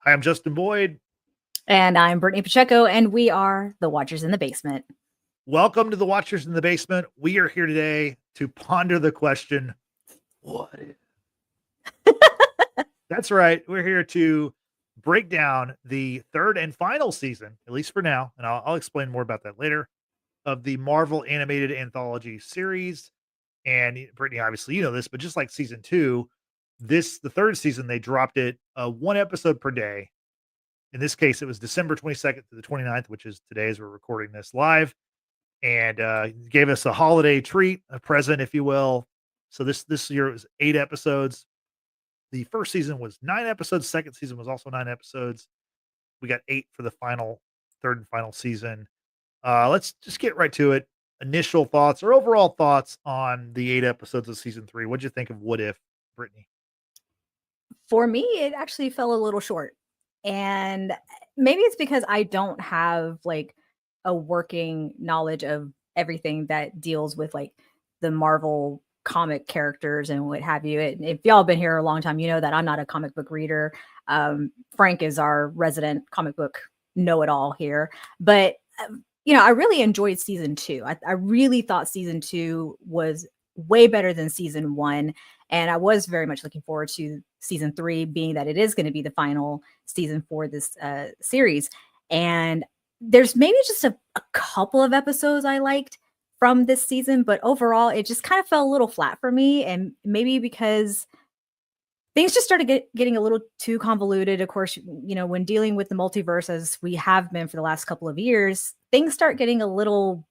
Hi, I'm Justin Boyd. And I'm Brittany Pacheco, and we are the Watchers in the Basement. Welcome to the Watchers in the Basement. We are here today to ponder the question, what if? That's right. We're here to break down the third and final season, at least for now, and I'll explain more about that later, of the Marvel animated anthology series. And Brittany, obviously, you know this, but just like season two, the third season, they dropped it one episode per day. In this case, it was December 22nd to the 29th, which is today as we're recording this live, and gave us a holiday treat, a present, if you will. So this year it was 8 episodes. The first season was 9 episodes. Second season was also 9 episodes. We got 8 for the third and final season. Let's just get right to it. Initial thoughts or overall thoughts on the 8 episodes of season 3. What'd you think of What If, Brittany? For me, it actually fell a little short. And maybe it's because I don't have like a working knowledge of everything that deals with like the Marvel comic characters and what have you. And if y'all been here a long time, you know that I'm not a comic book reader. Frank is our resident comic book know-it-all here. But I really enjoyed season 2. I really thought season 2 was way better than season 1. And I was very much looking forward to season 3, being that it is going to be the final season for this series. And there's maybe just a couple of episodes I liked from this season, but overall, it just kind of fell a little flat for me. And maybe because things just started getting a little too convoluted. Of course, when dealing with the multiverse, as we have been for the last couple of years, things start getting a little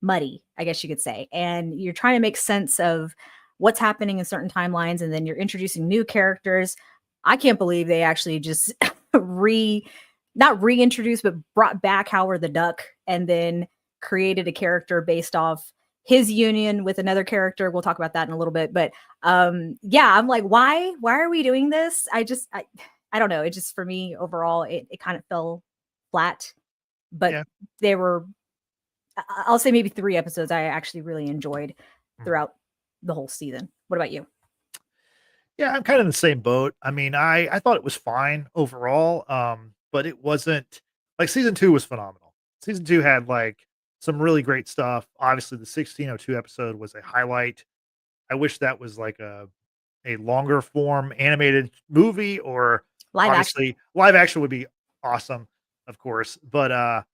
muddy, I guess you could say. And you're trying to make sense of what's happening in certain timelines, and then you're introducing new characters. I can't believe they actually just not reintroduced, but brought back Howard the Duck, and then created a character based off his union with another character. We'll talk about that in a little bit. But yeah, I'm like, why are we doing this? I don't know. It just, for me, overall, it kind of fell flat. But Yeah. there were, I'll say maybe 3 episodes I actually really enjoyed throughout the whole season. What about you? Yeah, I'm kind of in the same boat. I mean, I thought it was fine overall, but it wasn't like season 2 was phenomenal. Season 2 had like some really great stuff. Obviously, the 1602 episode was a highlight. I wish that was like a longer form animated movie, or obviously live action would be awesome, of course. But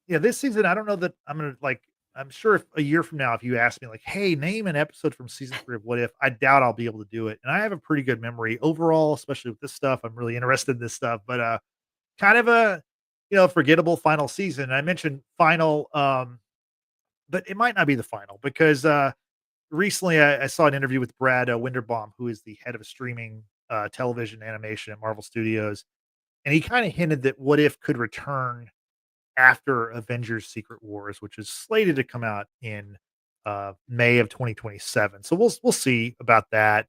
yeah, this season, I don't know that I'm gonna like. I'm sure if a year from now, if you ask me like, "Hey, name an episode from season 3 of What If," I doubt I'll be able to do it. And I have a pretty good memory overall, especially with this stuff. I'm really interested in this stuff, but kind of a forgettable final season. I mentioned final, but it might not be the final because recently I saw an interview with Brad Winderbaum, who is the head of streaming television animation at Marvel Studios, and he kind of hinted that What If could return after Avengers Secret Wars, which is slated to come out in May of 2027. So we'll see about that.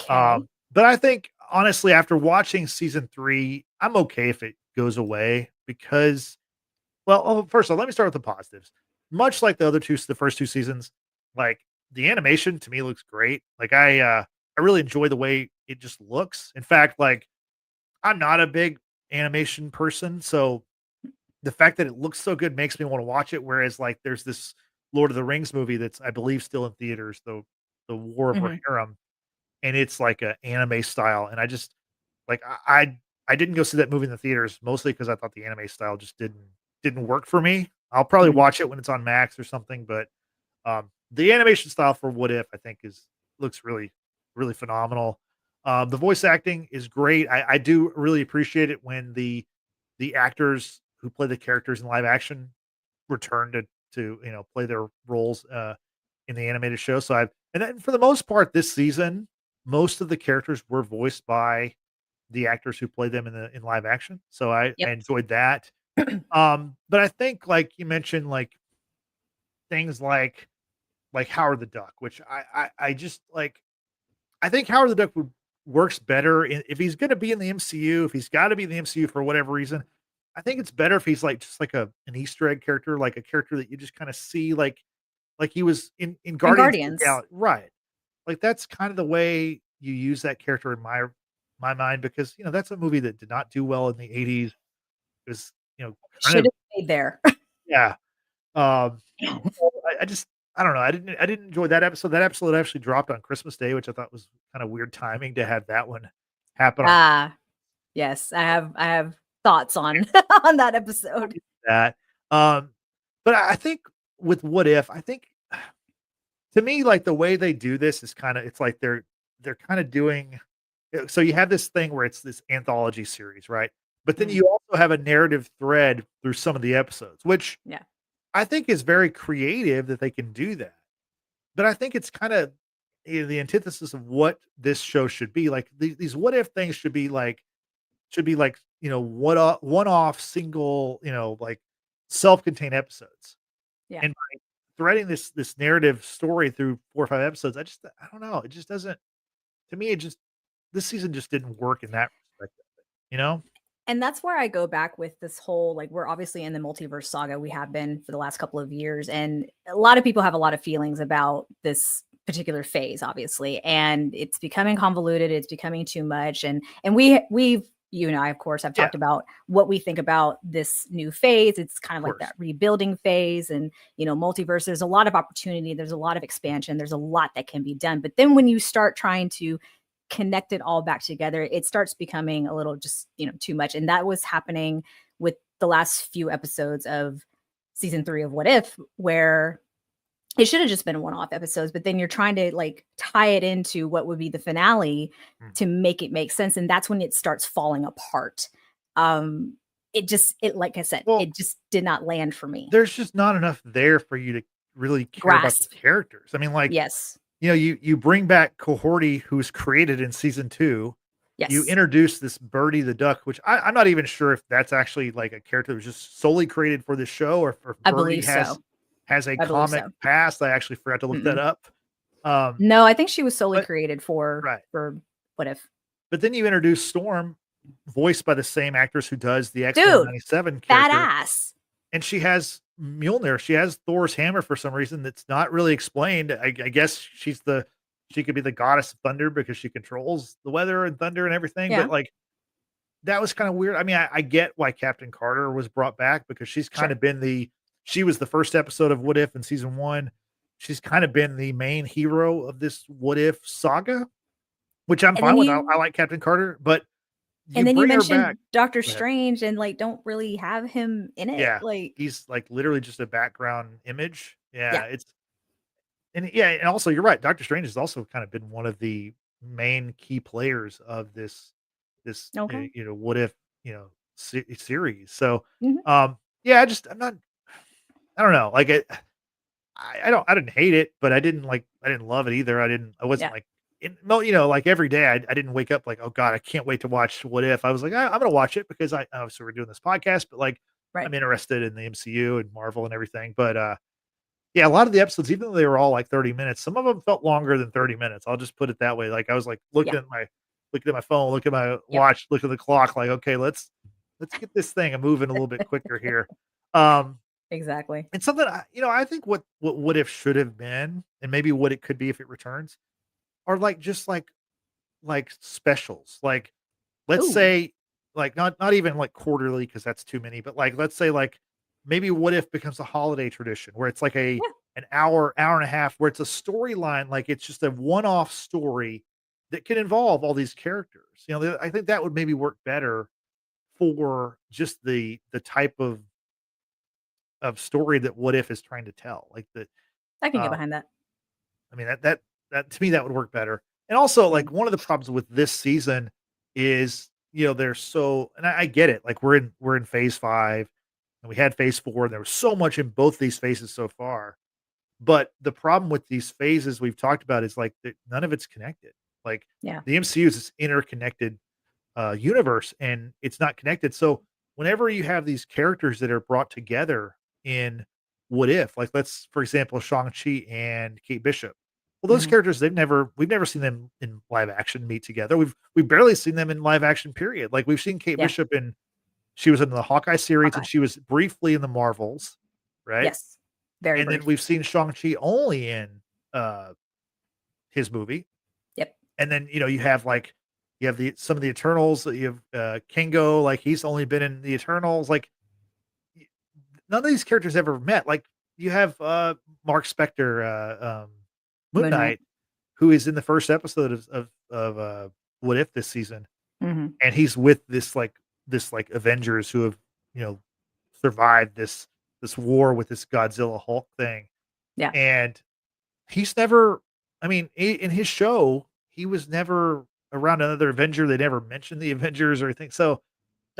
Okay. But I think honestly, after watching season 3, I'm okay if it goes away because, well, first of all, let me start with the positives. Much like the first 2 seasons, like the animation to me looks great. Like I really enjoy the way it just looks. In fact, like I'm not a big animation person, so the fact that it looks so good makes me want to watch it. Whereas like there's this Lord of the Rings movie that's I believe still in theaters, the War of Mhm. Rohirrim, and it's like a anime style. And I just like I didn't go see that movie in the theaters mostly because I thought the anime style just didn't work for me. I'll probably Mhm. watch it when it's on Max or something, but the animation style for What If I think is looks really phenomenal. The voice acting is great. I do really appreciate it when the actors who play the characters in live action return to play their roles in the animated show. So and then for the most part this season, most of the characters were voiced by the actors who played them in live action. So I Yep. enjoyed that. But I think like you mentioned, like things like Howard the Duck, which I just like. I think Howard the Duck works better if he's going to be in the MCU. If he's got to be in the MCU for whatever reason, I think it's better if he's like just like an Easter egg character, like a character that you just kind of see, like he was in And Guardians of the Guardians. Galaxy, right? Like that's kind of the way you use that character in my my mind because, that's a movie that did not do well in the '80s. It was, kind Should of have stayed there. yeah. So I don't know. I didn't enjoy that episode. That episode actually dropped on Christmas Day, which I thought was kind of weird timing to have that one happen on Ah, yes, I have thoughts on on that episode. that. Um, but I think with What If, I think to me, like the way they do this is it's like they're kind of doing so you have this thing where it's this anthology series, right? But then Mhm. you also have a narrative thread through some of the episodes, which Yeah. I think is very creative that they can do that. But I think it's kind of the antithesis of what this show should be. Like these what if things should be like, one-off single, like self-contained episodes. Yeah. And by threading this narrative story through 4 or 5 episodes, I don't know, it just doesn't to me, it just this season just didn't work in that respect of it, you know? And that's where I go back with this whole like we're obviously in the multiverse saga. We have been for the last couple of years, and a lot of people have a lot of feelings about this particular phase, obviously, and it's becoming convoluted. It's becoming too much, and we've you and I, of course, have Yeah, talked about what we think about this new phase. It's kind of of like course. that rebuilding phase, and multiverse. There's a lot of opportunity. There's a lot of expansion. There's a lot that can be done. But then when you start trying to connect it all back together, it starts becoming a little just, too much. And that was happening with the last few episodes of season 3 of What If, where it should have just been one-off episodes, but then you're trying to like tie it into what would be the finale Mm. to make it make sense. And that's when it starts falling apart. It like I said, Well, it just did not land for me. there's just not enough there for you to really care about the Grasp. characters. I mean, like, Yes. you bring back Cohorty, who's created in season 2. You Yes. introduce this Birdie the duck, which I'm not even sure if that's actually like a character that was just solely created for this show, or if I Birdie believe has so. has a I believe comic so. past. I actually forgot to look that Mm-mm. up. Um, No, I think she was solely but created for right. What If. But then you introduce Storm, voiced by the same actress who does the X-Men Dude, 97 character, badass. and she has Mjolnir. She has Thor's hammer for some reason that's not really explained. I guess she could be the goddess of thunder because she controls the weather and thunder and everything. But Yeah, like that was kind of weird. I mean, I get why Captain Carter was brought back because she's kind sure. of been she was the first episode of What If in season 1. She's kind of been the main hero of this What If saga, which I'm And fine then with. I you like Captain Carter, but you and then you bring her back. mentioned Doctor Go ahead. Strange and, like, don't really have him in it, Yeah, like he's like literally just a background image. Yeah, yeah, and also you're right. Doctor Strange has also kind of been one of the main key players of this okay. What If series. So Mhm. yeah, I'm not. I don't know. Like I didn't hate it, but I didn't love it either. I wasn't Yeah, like like every day I didn't wake up like, oh God, I can't wait to watch What If. I was like, I'm gonna watch it because I obviously we're doing this podcast, but like right. I'm interested in the MCU and Marvel and everything. But yeah, a lot of the episodes, even though they were all like 30 minutes, some of them felt longer than 30 minutes. I'll just put it that way. Like I was like Yeah, looking at my phone, looking at my yep, watch, look at the clock, like, okay, let's get this thing moving a little bit quicker here. Um exactly. and something I think what if should have been, and maybe what it could be if it returns, are like just like specials. Like let's Ooh, say like not even like quarterly because that's too many, but like let's say like maybe what if becomes a holiday tradition where it's like yeah, an hour and a half where it's a storyline, like it's just a one-off story that can involve all these characters. I think that would maybe work better for just the type of story that What If is trying to tell. Like the I can get uh, behind that. I mean that to me that would work better. And also Yeah, like one of the problems with this season is they're so and I get it. Like we're in phase 5 and we had phase 4 and there was so much in both these phases so far. But the problem with these phases we've talked about is like that none of it's connected. Like yeah, the MCU is this interconnected universe and it's not connected. So whenever you have these characters that are brought together in What If, like let's for example Shang-Chi and Kate Bishop. Well, those mhm, characters we've never seen them in live action meet together. We've barely seen them in live action period. Like we've seen Kate yeah, Bishop she was in the Hawkeye series and Hawkeye. she was briefly in the Marvels, right? Yes, very And then brief. we've seen Shang-Chi only in uh his movie. Yep, And then, you have like You have some of the Eternals. You have Kingo, like he's only been in the Eternals. Like none of these characters ever met. Like you have Mark Spector, Moon Moon Knight. Knight, who is in the first episode of What If this season, Mhm. and he's with this like Avengers who have you know survived this war with this Godzilla Hulk thing, Yeah. and he's never. I mean, in his show, he was never around another Avenger. They never mentioned the Avengers or anything. So Yeah.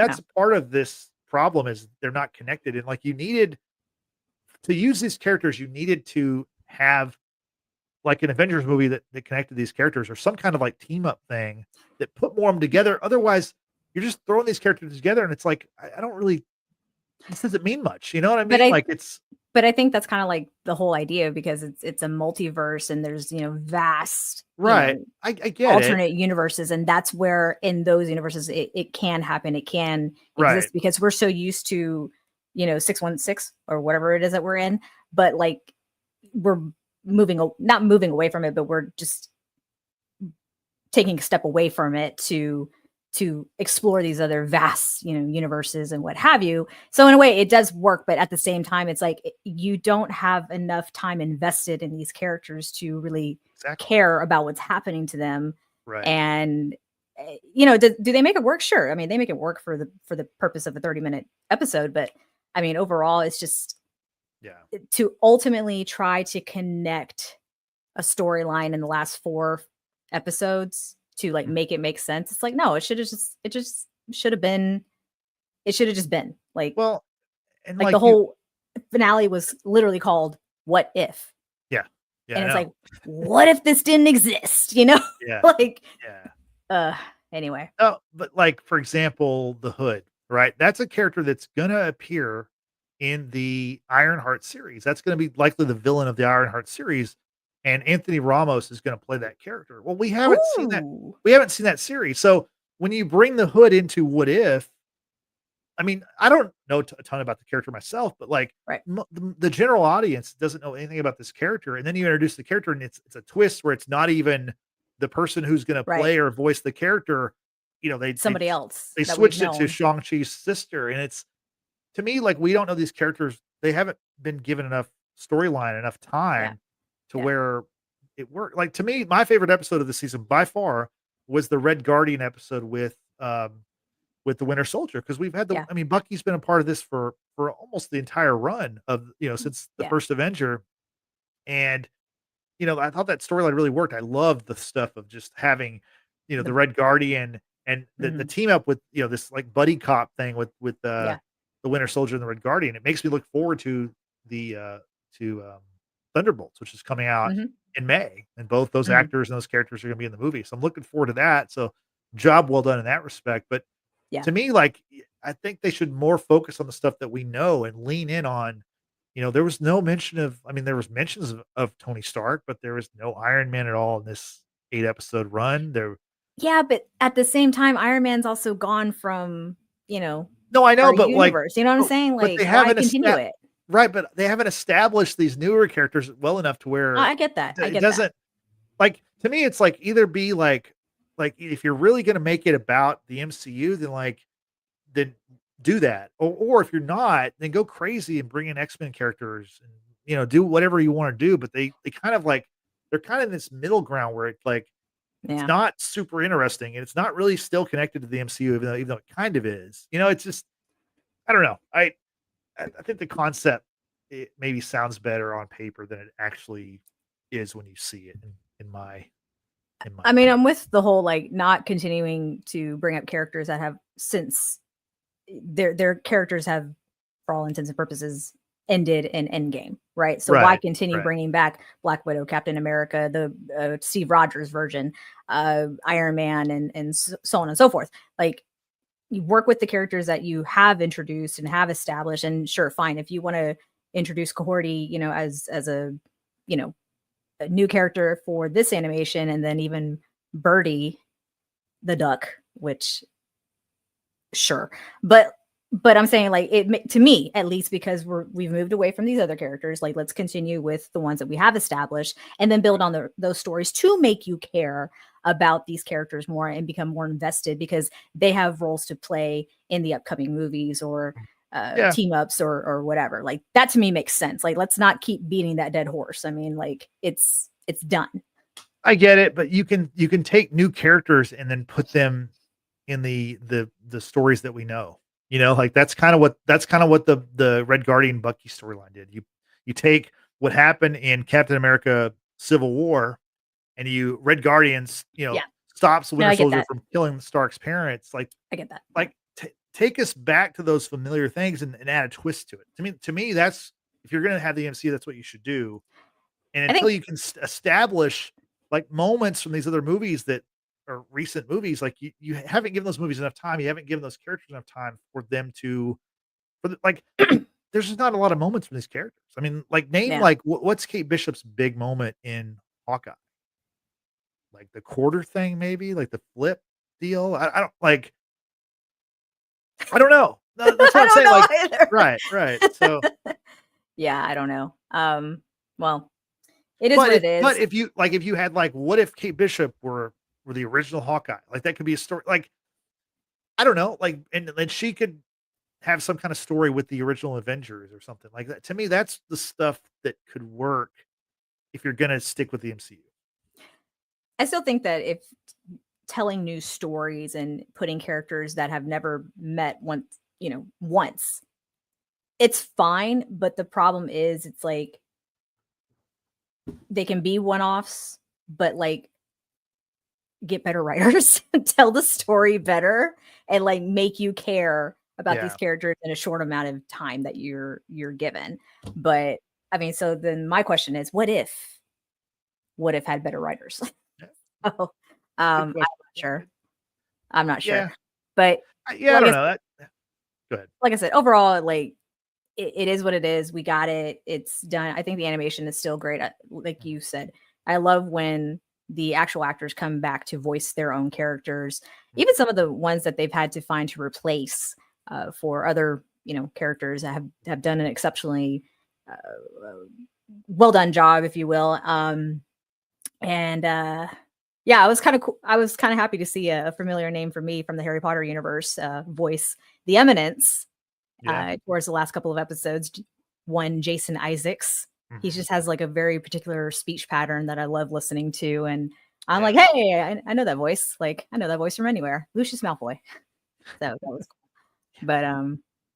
that's part of this problem is they're not connected. And like you needed to use these characters, you needed to have like an Avengers movie that connected these characters or some kind of like team up thing that put more of them together. Otherwise, you're just throwing these characters together, and it's like I don't really. This doesn't mean much. You know what I But mean? I Like it's but I think that's kind of like the whole idea because it's a multiverse and there's, vast, right. I get it. alternate universes. And that's where in those universes it can happen. It can Right. exist because we're so used to, 616 or whatever it is that we're in. But like we're not moving away from it, but we're just taking a step away from it to explore these other vast universes and what have you. So in a way it does work, but at the same time it's like you don't have enough time invested in these characters to really Exactly. care about what's happening to them. Right. And do they make it work? Sure. I mean, they make it work for the purpose of a 30-minute episode, but I mean overall it's just to ultimately try to connect a storyline in the last 4 episodes to like make it make sense. It's like, no, it should have been like, well, and like the whole finale was literally called What If? Yeah. Yeah. And it's like, what if this didn't exist? Yeah. Like, yeah. Anyway. Oh, but like, for example, the Hood, right? That's a character that's going to appear in the Ironheart series. That's going to be likely the villain of the Ironheart series. And Anthony Ramos is going to play that character. Well, we haven't seen that. We haven't seen that series. So when you bring the Hood into What If, I mean, I don't know a ton about the character myself, but like the general audience doesn't know anything about this character. And then you introduce the character and it's a twist where it's not even the person who's going to play or voice the character. Somebody else. They switched it to Shang-Chi's sister. And it's, to me, like, we don't know these characters. They haven't been given enough storyline, enough time to where it worked. Like, to me, my favorite episode of the season by far was the Red Guardian episode with the Winter Soldier. Cause we've had I mean, Bucky's been a part of this for almost the entire run of, since the first Avenger. And, I thought that storyline really worked. I loved the stuff of just having, the Red Guardian and the team up with, this like buddy cop thing with the Winter Soldier and the Red Guardian. It makes me look forward to the Thunderbolts, which is coming out in May, and both those actors and those characters are going to be in the movie. So I'm looking forward to that. So job well done in that respect. But to me, like, I think they should more focus on the stuff that we know and lean in on. There was no mention of. I mean, there was mentions of Tony Stark, but there was no Iron Man at all in this 8-episode run. Yeah, but at the same time, Iron Man's also gone from No, I know, but universe, you know what I'm saying? Like, they haven't continue it. Right, but they haven't established these newer characters well enough to where I get that. it doesn't like, to me, it's like either be like if you're really gonna make it about the MCU, then do that. Or if you're not, then go crazy and bring in X-Men characters and do whatever you want to do. But they kind of like they're kind of in this middle ground where it's like it's not super interesting and it's not really still connected to the MCU, even though it kind of is. It's just I don't know. I think the concept it maybe sounds better on paper than it actually is when you see it. In my I mean, I'm with the whole like not continuing to bring up characters that have since their characters have, for all intents and purposes, ended in Endgame, right? So why continue bringing back Black Widow, Captain America, the Steve Rogers version, Iron Man, and so on and so forth? Like, you work with the characters that you have introduced and have established, and sure, fine. If you want to introduce Cohorty, as a a new character for this animation, and then even Birdie the duck, which sure, but but I'm saying like to me at least, because we've moved away from these other characters, like let's continue with the ones that we have established and then build on those stories to make you care about these characters more and become more invested because they have roles to play in the upcoming movies or team ups or whatever. Like that to me makes sense. Like let's not keep beating that dead horse. I mean, like it's done. I get it, but you can take new characters and then put them in the stories that we know. You know, like that's kind of what the Red Guardian Bucky storyline did. You take what happened in Captain America Civil War and you Red Guardians, stops Winter Soldier from killing Stark's parents. Like I get that. Like take us back to those familiar things and add a twist to it. To me, that's if you're going to have the MCU, that's what you should do. And until you can establish like moments from these other movies that are recent movies, like you haven't given those movies enough time. You haven't given those characters enough time for them to, there's just not a lot of moments from these characters. I mean, like like what's Kate Bishop's big moment in Hawkeye? Like the quarter thing, maybe like the flip deal. I don't like. I don't know. That's what I'm saying. Like, right. So, yeah, I don't know. Well, it is what it is. But if you had like, what if Kate Bishop were the original Hawkeye? Like that could be a story. Like, I don't know. Like, and then she could have some kind of story with the original Avengers or something like that. To me, that's the stuff that could work if you're gonna stick with the MCU. I still think that if telling new stories and putting characters that have never met once, it's fine. But the problem is it's like they can be one-offs, but like get better writers, tell the story better and like make you care about these characters in a short amount of time that you're given. But I mean, so then my question is, what if had better writers? I'm not sure. But I don't know. Go ahead. Like I said, overall, like it is what it is. We got it. It's done. I think the animation is still great. Like you said, I love when the actual actors come back to voice their own characters. Even some of the ones that they've had to find to replace for other, characters that have done an exceptionally well done job, if you will. Yeah, I was kind of cool. I was kind of happy to see a familiar name for me from the Harry Potter universe voice the Eminence towards the last couple of episodes. One, Jason Isaacs. He just has like a very particular speech pattern that I love listening to. And I'm like, hey, I know that voice. Like, I know that voice from anywhere. Lucius Malfoy. So that was cool. But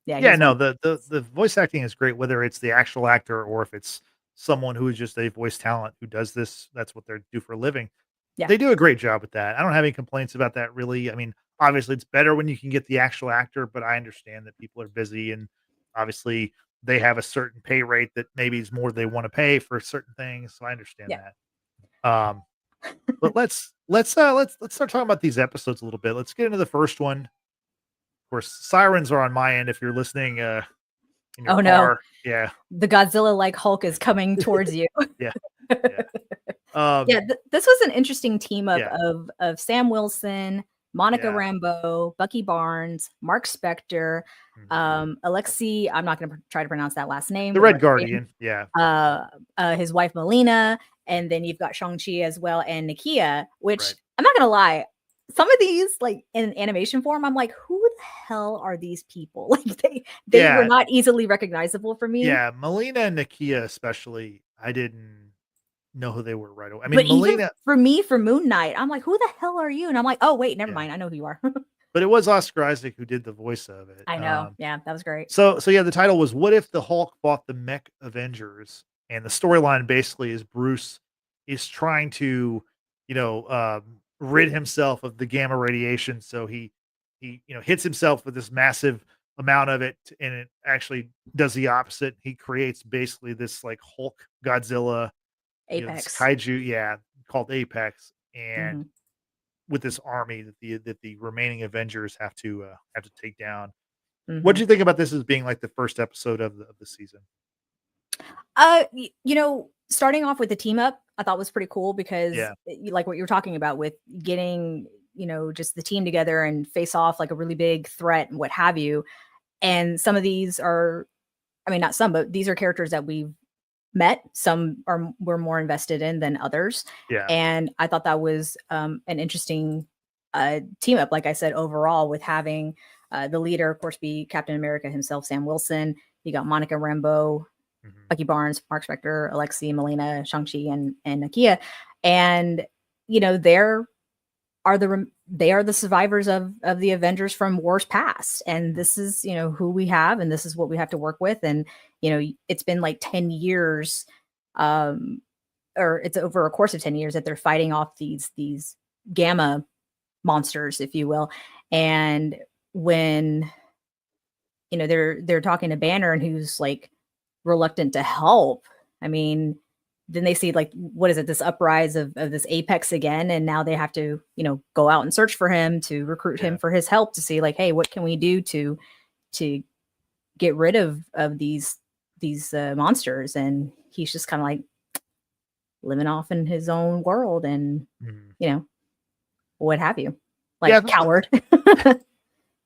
the voice acting is great, whether it's the actual actor or if it's someone who is just a voice talent who does this. That's what they do for a living. Yeah. They do a great job with that. I don't have any complaints about that, really. I mean, obviously, it's better when you can get the actual actor, but I understand that people are busy and obviously they have a certain pay rate that maybe is more they want to pay for certain things. So I understand that. But let's start talking about these episodes a little bit. Let's get into the first one. Of course, sirens are on my end if you're listening. In your car. No! Yeah, the Godzilla-like Hulk is coming towards you. Yeah. This was an interesting team up of Sam Wilson, Monica Rambeau, Bucky Barnes, Mark Spector, Alexei. I'm not going to try to pronounce that last name. The Red Guardian. His wife Melina, and then you've got Shang-Chi as well, and Nakia. Which I'm not going to lie, some of these, like in animation form, I'm like, who the hell are these people? Like they were not easily recognizable for me. Yeah, Melina and Nakia especially, I didn't know who they were right away. I mean, Melina, for me, for Moon Knight, I'm like, who the hell are you? And I'm like, oh wait, never mind, I know who you are. But it was Oscar Isaac who did the voice of it. I know. That was great. So the title was "What If the Hulk Fought the Mech Avengers?" And the storyline basically is Bruce is trying to, rid himself of the gamma radiation. So he hits himself with this massive amount of it, and it actually does the opposite. He creates basically this like Hulk Godzilla Apex kaiju, called Apex, and with this army that the remaining Avengers have to take down. What do you think about this as being like the first episode of the season? Starting off with the team up, I thought was pretty cool because like what you were talking about with getting, just the team together and face off like a really big threat and what have you. And some of these are, I mean, not some, but these are characters that we've met. Some we're more invested in than others. Yeah. And I thought that was an interesting team up, like I said, overall, with having the leader, of course, be Captain America himself, Sam Wilson. You got Monica Rambeau, Bucky Barnes, Mark Spector, Alexei, Melina, Shang-Chi, and Nakia. And, you know, they are the survivors of the Avengers from wars past. And this is, you know, who we have, and this is what we have to work with. And, you know, it's been like 10 years, or it's over a course of 10 years that they're fighting off these gamma monsters, if you will. And when, you know, they're talking to Banner, and who's like reluctant to help. I mean, then they see, like, what is it, this uprise of this Apex again, and now they have to, you know, go out and search for him, to recruit him for his help, to see, like, hey, what can we do to get rid of these monsters? And he's just kind of like living off in his own world, and you know, what have you, like, coward.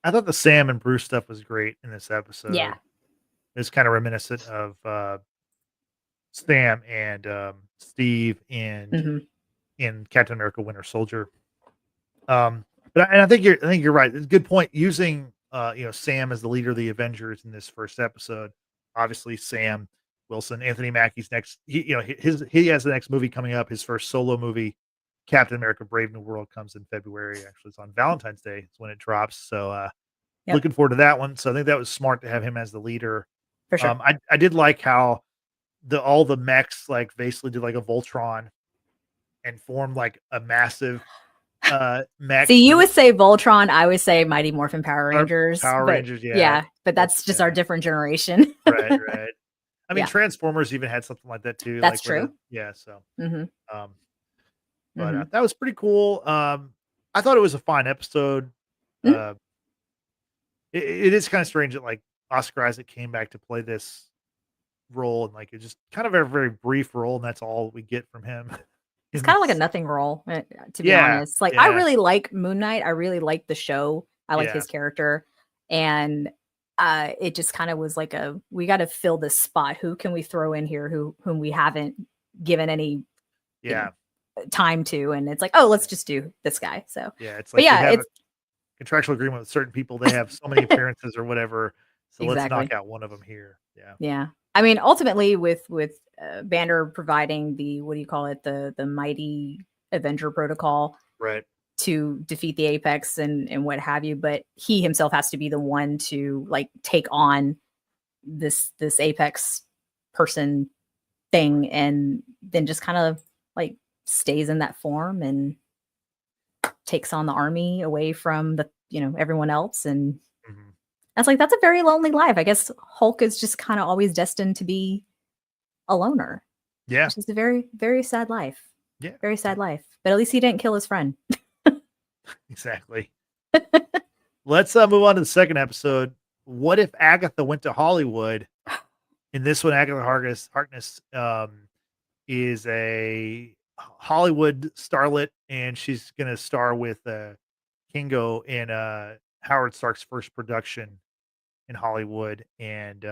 I thought the Sam and Bruce stuff was great in this episode. Yeah, it's kind of reminiscent of Sam and Steve in Captain America: Winter Soldier. But I think you're right. It's a good point. Using you know, Sam as the leader of the Avengers in this first episode. Obviously, Sam Wilson, Anthony Mackie's next. He has the next movie coming up. His first solo movie, Captain America: Brave New World, comes in February. Actually, it's on Valentine's Day. It's when it drops. So looking forward to that one. So I think that was smart to have him as the leader. For sure. I did like how all the mechs like basically did like a Voltron and formed like a massive mech. See, you would say Voltron, I would say Mighty Morphin Power Rangers. Rangers, yeah, but that's just our different generation. right. I mean, Transformers even had something like that too. That's like true. So but that was pretty cool. I thought it was a fine episode. It is kind of strange that like Oscar Isaac came back to play this role, and like it's just kind of a very brief role, and that's all we get from him. It's kind of like a nothing role, to be honest. Like, I really like Moon Knight. I really like the show. I like his character, and it just kind of was like we got to fill this spot. Who can we throw in here whom we haven't given any time to? And it's like, oh, let's just do this guy. So it's like it's a contractual agreement with certain people. They have so many appearances or whatever. So let's knock out one of them here. Yeah. I mean, ultimately, with Banner providing the mighty Avenger protocol, right, to defeat the Apex and what have you, but he himself has to be the one to like take on this Apex person thing, and then just kind of like stays in that form and takes on the army away from the everyone else. And I was like, that's a very lonely life. I guess Hulk is just kind of always destined to be a loner. Yeah. Which is a very, very sad life. Yeah. Very sad life. But at least he didn't kill his friend. Exactly. Let's move on to the second episode. What if Agatha went to Hollywood? In this one, Agatha Harkness is a Hollywood starlet, and she's going to star with Kingo in Howard Stark's first production in Hollywood. And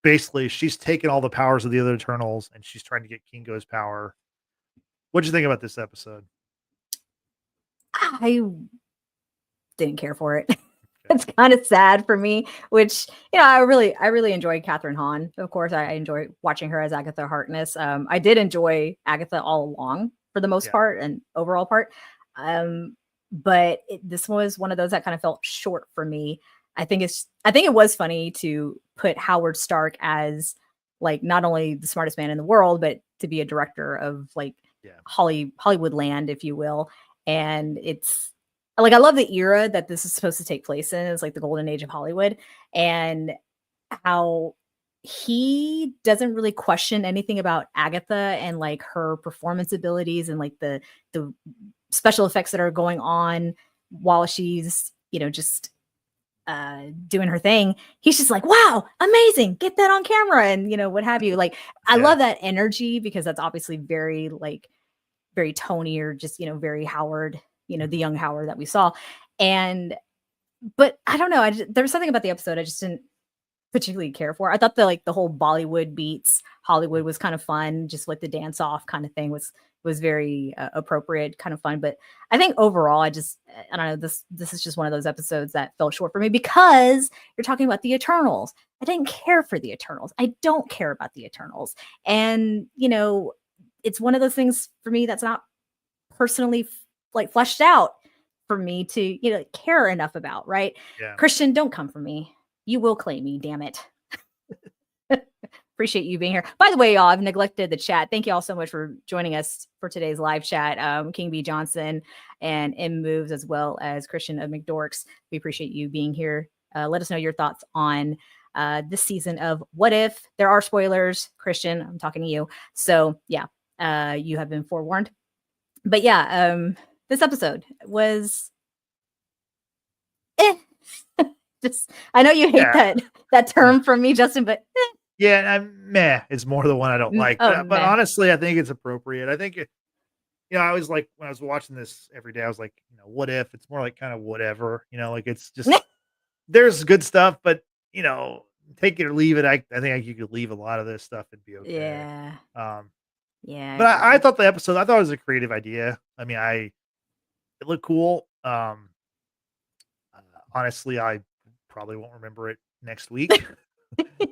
basically, she's taken all the powers of the other Eternals, and she's trying to get Kingo's power. What'd you think about this episode? I didn't care for it. It's kind of sad for me, which, I really enjoyed Kathryn Hahn. Of course, I enjoy watching her as Agatha Harkness. I did enjoy Agatha all along for the most part and overall part. But this was one of those that kind of felt short for me. I think it was funny to put Howard Stark as like not only the smartest man in the world, but to be a director of like Hollywood land, if you will. And it's like, I love the era that this is supposed to take place in. It's like the golden age of Hollywood, and how he doesn't really question anything about Agatha and like her performance abilities and like the special effects that are going on while she's, just doing her thing. He's just like, wow, amazing. Get that on camera. And, what have you. Like, I love that energy, because that's obviously very like, very Tony, or just, very Howard, the young Howard that we saw. But I don't know. There was something about the episode I just particularly care for. I thought the whole Bollywood beats Hollywood was kind of fun, just like the dance off kind of thing was very appropriate, kind of fun. But I think overall, I don't know, this is just one of those episodes that fell short for me because you're talking about the Eternals. I didn't care for the Eternals. I don't care about the Eternals, and it's one of those things for me that's not personally like fleshed out for me to care enough about. Right, Yeah. Christian, don't come for me. You will claim me, damn it. Appreciate you being here. By the way, y'all, I've neglected the chat. Thank you all so much for joining us for today's live chat. King B. Johnson and M Moves, as well as Christian of McDorks. We appreciate you being here. Let us know your thoughts on this season of What If. There are spoilers, Christian. I'm talking to you. So yeah, you have been forewarned. But yeah, this episode was just, I know you hate that term from me, Justin, but yeah, meh is more the one I don't like. But meh. honestly, I think it's appropriate. I think I was like, when I was watching this every day, I was like, what if? It's more like kind of whatever, like it's just there's good stuff, but take it or leave it. I think you could leave a lot of this stuff and be okay. Yeah. Yeah. But I thought the episode, I thought it was a creative idea. I mean, it looked cool. Honestly, I probably won't remember it next week.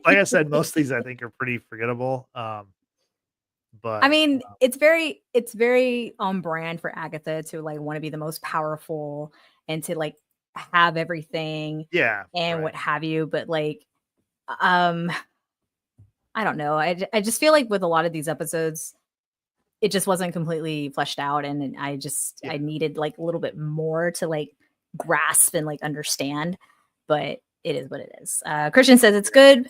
Like I said, most of these I think are pretty forgettable. But I mean, it's very on brand for Agatha to like want to be the most powerful and to like have everything. Yeah. And what have you. But like, I don't know. I just feel like with a lot of these episodes, it just wasn't completely fleshed out. And I needed like a little bit more to like grasp and like understand. But it is what it is. Christian says it's good,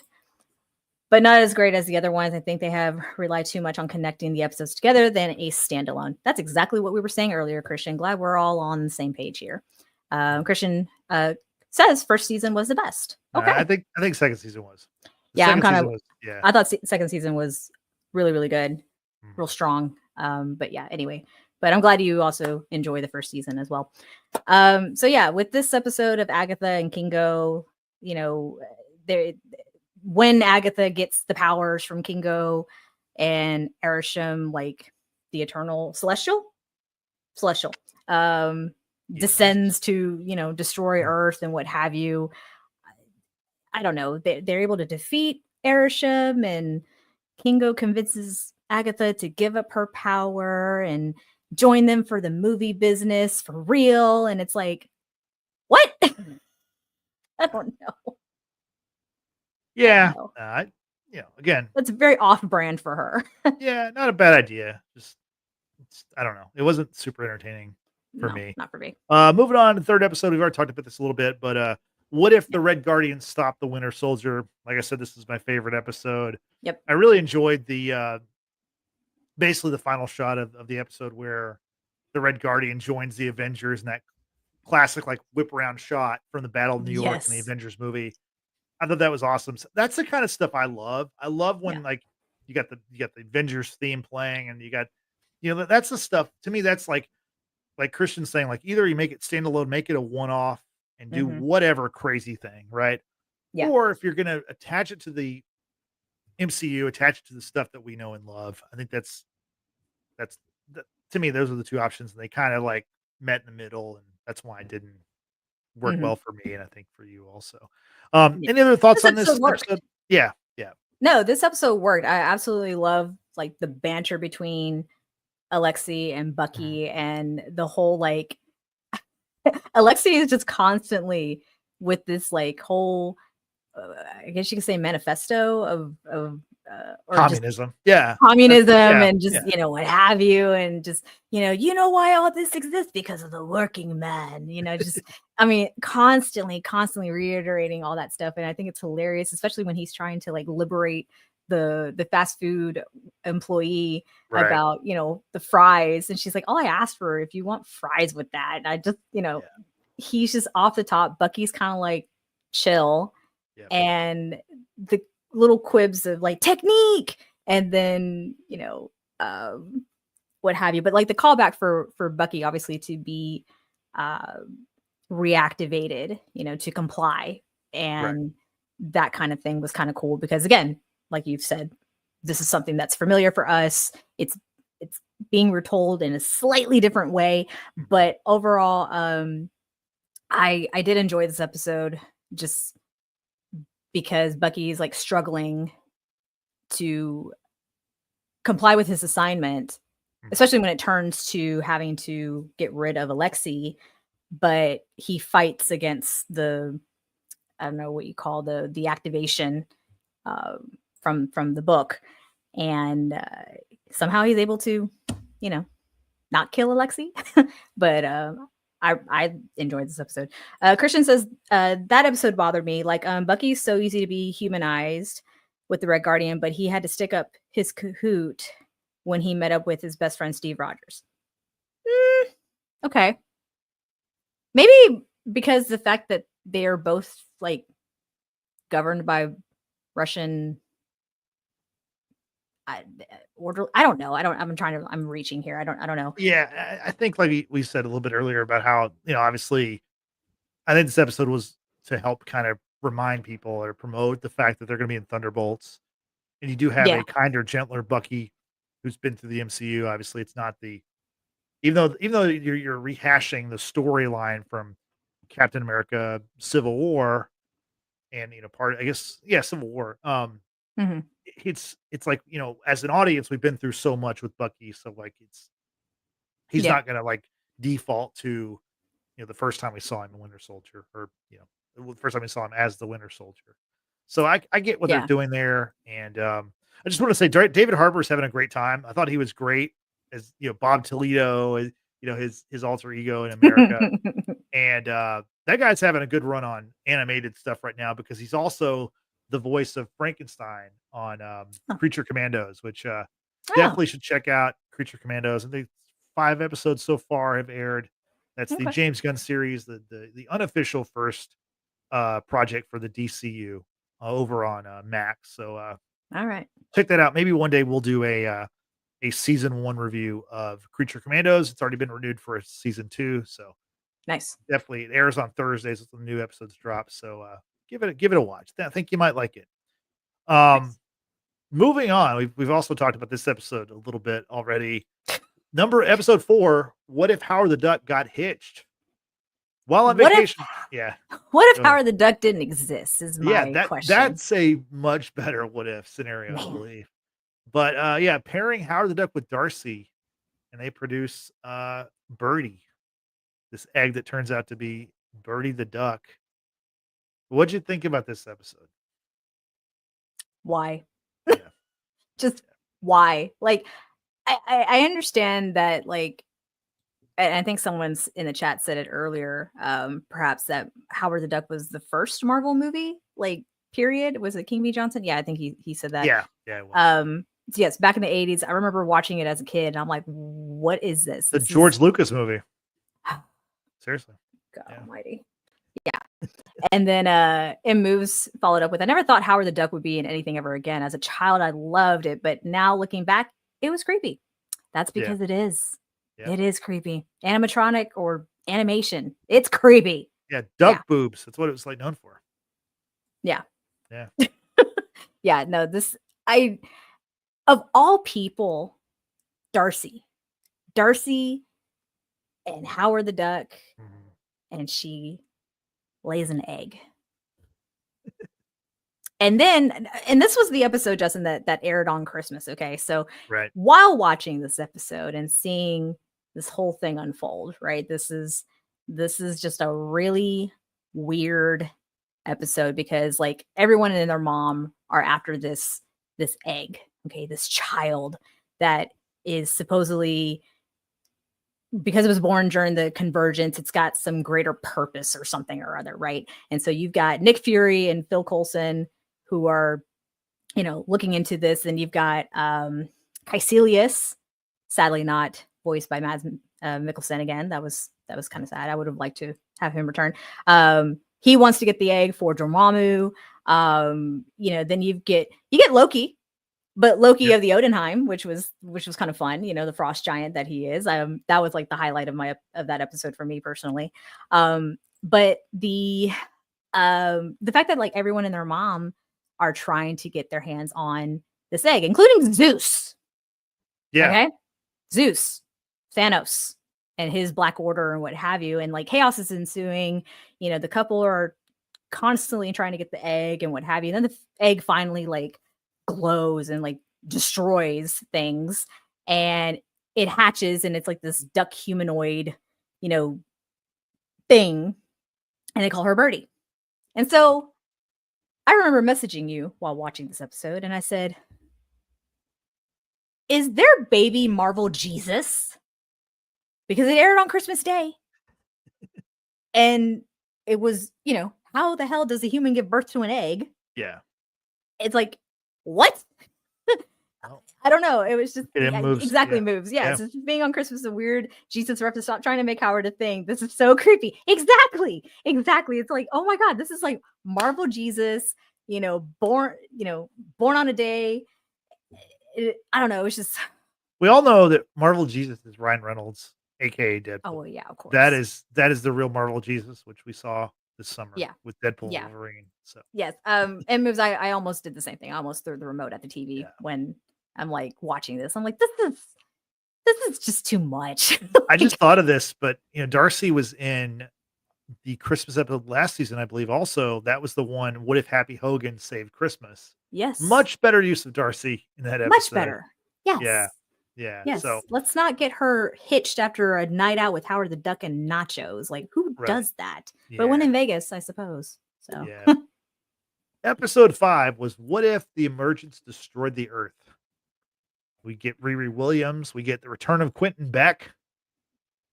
but not as great as the other ones. I think they have relied too much on connecting the episodes together than a standalone. That's exactly what we were saying earlier, Christian. Glad we're all on the same page here. Christian says first season was the best. Okay. I think second season was. I'm kind of. Yeah. I thought second season was really, really good, real strong. But yeah. Anyway, but I'm glad you also enjoy the first season as well. So yeah, with this episode of Agatha and Kingo, when Agatha gets the powers from Kingo and Arishem, like the eternal celestial, descends to, destroy Earth and what have you. I don't know. They're able to defeat Arishem, and Kingo convinces Agatha to give up her power and join them for the movie business for real. And it's like, what? I don't know. Yeah. Again, that's very off brand for her. Yeah. Not a bad idea. I don't know. It wasn't super entertaining for me. Not for me. Moving on to the third episode. We've already talked about this a little bit, but what if the Red Guardian stopped the Winter Soldier? Like I said, this is my favorite episode. Yep. I really enjoyed basically the final shot of the episode where the Red Guardian joins the Avengers in that classic like whip around shot from the Battle of New York in the Avengers movie. I thought that was awesome. So that's the kind of stuff I love. I love when like you got the Avengers theme playing, and you got that's the stuff to me that's like Christian's saying, like either you make it standalone, make it a one-off and do whatever crazy thing, right? Yeah. Or if you're going to attach it to the MCU, attach it to the stuff that we know and love. I think that's to me, those are the two options, and they kind of like met in the middle, and that's why it didn't work well for me, and I think for you also. Any other thoughts on this episode? Yeah. No, this episode worked. I absolutely love like the banter between Alexei and Bucky, and the whole like Alexei is just constantly with this like whole I guess you could say manifesto of or communism. Communism and just what have you, and just why all this exists, because of the working man, just I mean constantly reiterating all that stuff. And I think it's hilarious, especially when he's trying to like liberate the fast food employee about the fries, and she's like, all I asked for, if you want fries with that. And I just he's just off the top. Bucky's kind of like chill, and the little quibs of like technique, and then what have you. But like the callback for Bucky obviously to be reactivated, to comply, and that kind of thing was kind of cool because, again, like you've said, this is something that's familiar for us. It's being retold in a slightly different way, but overall, I did enjoy this episode just because Bucky's like struggling to comply with his assignment, especially when it turns to having to get rid of Alexei, but he fights against the, I don't know what you call the activation from the book, and somehow he's able to, not kill Alexei. But I enjoyed this episode. Christian says that episode bothered me. Like, Bucky's so easy to be humanized with the Red Guardian, but he had to stick up his cahoot when he met up with his best friend Steve Rogers. Okay, maybe because the fact that they are both like governed by Russian order. I don't know. I'm reaching here. I don't know. Yeah, I think like we said a little bit earlier about how, obviously, I think this episode was to help kind of remind people or promote the fact that they're going to be in Thunderbolts, and you do have Yeah. a kinder, gentler Bucky who's been through the MCU. Obviously, it's not even though you're rehashing the storyline from Captain America: Civil War, and Civil War. Mhm. It's like, as an audience, we've been through so much with Bucky, so like he's Yeah. not gonna like default to the first time we saw him in Winter Soldier, or the first time we saw him as the Winter Soldier. So I get what they're Yeah. doing there, and I just want to say David Harbour is having a great time. I thought he was great as Bob Toledo, as his alter ego in America, and that guy's having a good run on animated stuff right now because he's also the voice of Frankenstein on Creature Commandos, which definitely should check out. Creature Commandos. I think 5 episodes so far have aired. That's the Okay. James Gunn series, the unofficial first project for the DCU over on Max. So All right. check that out. Maybe one day we'll do a season 1 review of Creature Commandos. It's already been renewed for a season 2, so Nice. definitely it airs on Thursdays with the new episodes drop. So give it a watch. I think you might like it. Nice. Moving on, we've also talked about this episode a little bit already. Episode 4. What if Howard the Duck got hitched while on vacation? What if Howard the Duck didn't exist? Is my question. That's a much better what if scenario, I believe. But pairing Howard the Duck with Darcy, and they produce Birdie, this egg that turns out to be Birdie the Duck. What'd you think about this episode? Why? Yeah. Just why? Like, I understand that, like, and I think someone's in the chat said it earlier, perhaps that Howard the Duck was the first Marvel movie, like, period. Was it King V. Johnson? Yeah, I think he said that. Yeah, it was. Yes, back in the 80s, I remember watching it as a kid, and I'm like, what is this? The George Lucas movie. Seriously. God almighty. Yeah. And then It Moves followed up with, I never thought Howard the Duck would be in anything ever again. As a child, I loved it, but now looking back, it was creepy. That's because it is. Yeah. It is creepy. Animatronic or animation. It's creepy. Yeah, duck boobs. That's what it was like known for. Yeah. Yeah. Yeah, no, of all people, Darcy and Howard the Duck, and she lays an egg. And this was the episode, Justin, that aired on Christmas. Okay. So while watching this episode and seeing this whole thing unfold, right? This is just a really weird episode because like everyone and their mom are after this egg. Okay. This child that is supposedly, because it was born during the convergence, it's got some greater purpose or something or other, right? And so you've got Nick Fury and Phil Coulson who are, looking into this, and you've got Caecilius, sadly not voiced by Mads Mikkelsen again. That was kind of sad. I would have liked to have him return. He wants to get the egg for Dormammu. Then you get Loki. But Loki of the Odenheim, which was kind of fun, the frost giant that he is. That was like the highlight of that episode for me personally. But The fact that like everyone and their mom are trying to get their hands on this egg, including Zeus. Yeah. Okay. Zeus, Thanos, and his Black Order and what have you. And like chaos is ensuing. You know, the couple are constantly trying to get the egg and what have you. And then the egg finally like glows and like destroys things. And it hatches and it's like this duck humanoid, you know, thing. And they call her Birdie. And so I remember messaging you while watching this episode, and I said, is their baby Marvel Jesus? Because it aired on Christmas Day. And it was, you know, how the hell does a human give birth to an egg? Yeah. It's like, what? Well, I don't know. It was just moves. Exactly Yeah. moves. Yeah. Yeah. It's just being on Christmas is a weird Jesus reference. Stop trying to make Howard a thing. This is so creepy. Exactly. It's like, oh my God, this is like Marvel Jesus, you know, born on a day. I don't know. It was just We all know that Marvel Jesus is Ryan Reynolds, aka Deadpool. oh well, yeah, of course. That is the real Marvel Jesus, which we saw this summer with Deadpool and Wolverine. So yes. And moves, I almost did the same thing. I almost threw the remote at the TV when I'm like watching this. I'm like, this is just too much. I just thought of this, but you know, Darcy was in the Christmas episode last season, I believe. Also, that was the one. What if Happy Hogan saved Christmas? Yes, much better use of Darcy in that episode. Much better. Yes. Yeah. Yes. So let's not get her hitched after a night out with Howard the Duck and nachos. Like, who does that? But when in Vegas, I suppose. So yeah. Episode 5 was What If the Emergence Destroyed the Earth? We get Riri Williams. We get the return of Quentin Beck.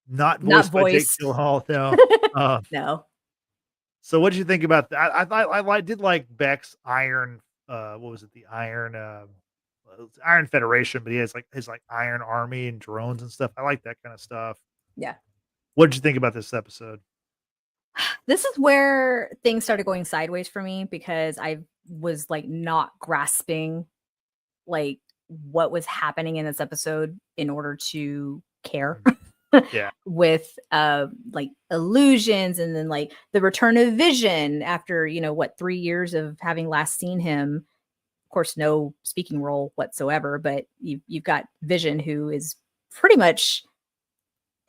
Not voiced by Jake Gyllenhaal, though. No. So what did you think about that? I did like Beck's Iron, what was it? The Iron Federation, but he has like his like Iron Army and drones and stuff. I like that kind of stuff. Yeah. What did you think about this episode? This is where things started going sideways for me because I was like not grasping like what was happening in this episode in order to care. With like illusions and then like the return of Vision after 3 years of having last seen him. Of course, no speaking role whatsoever, but you've got Vision, who is pretty much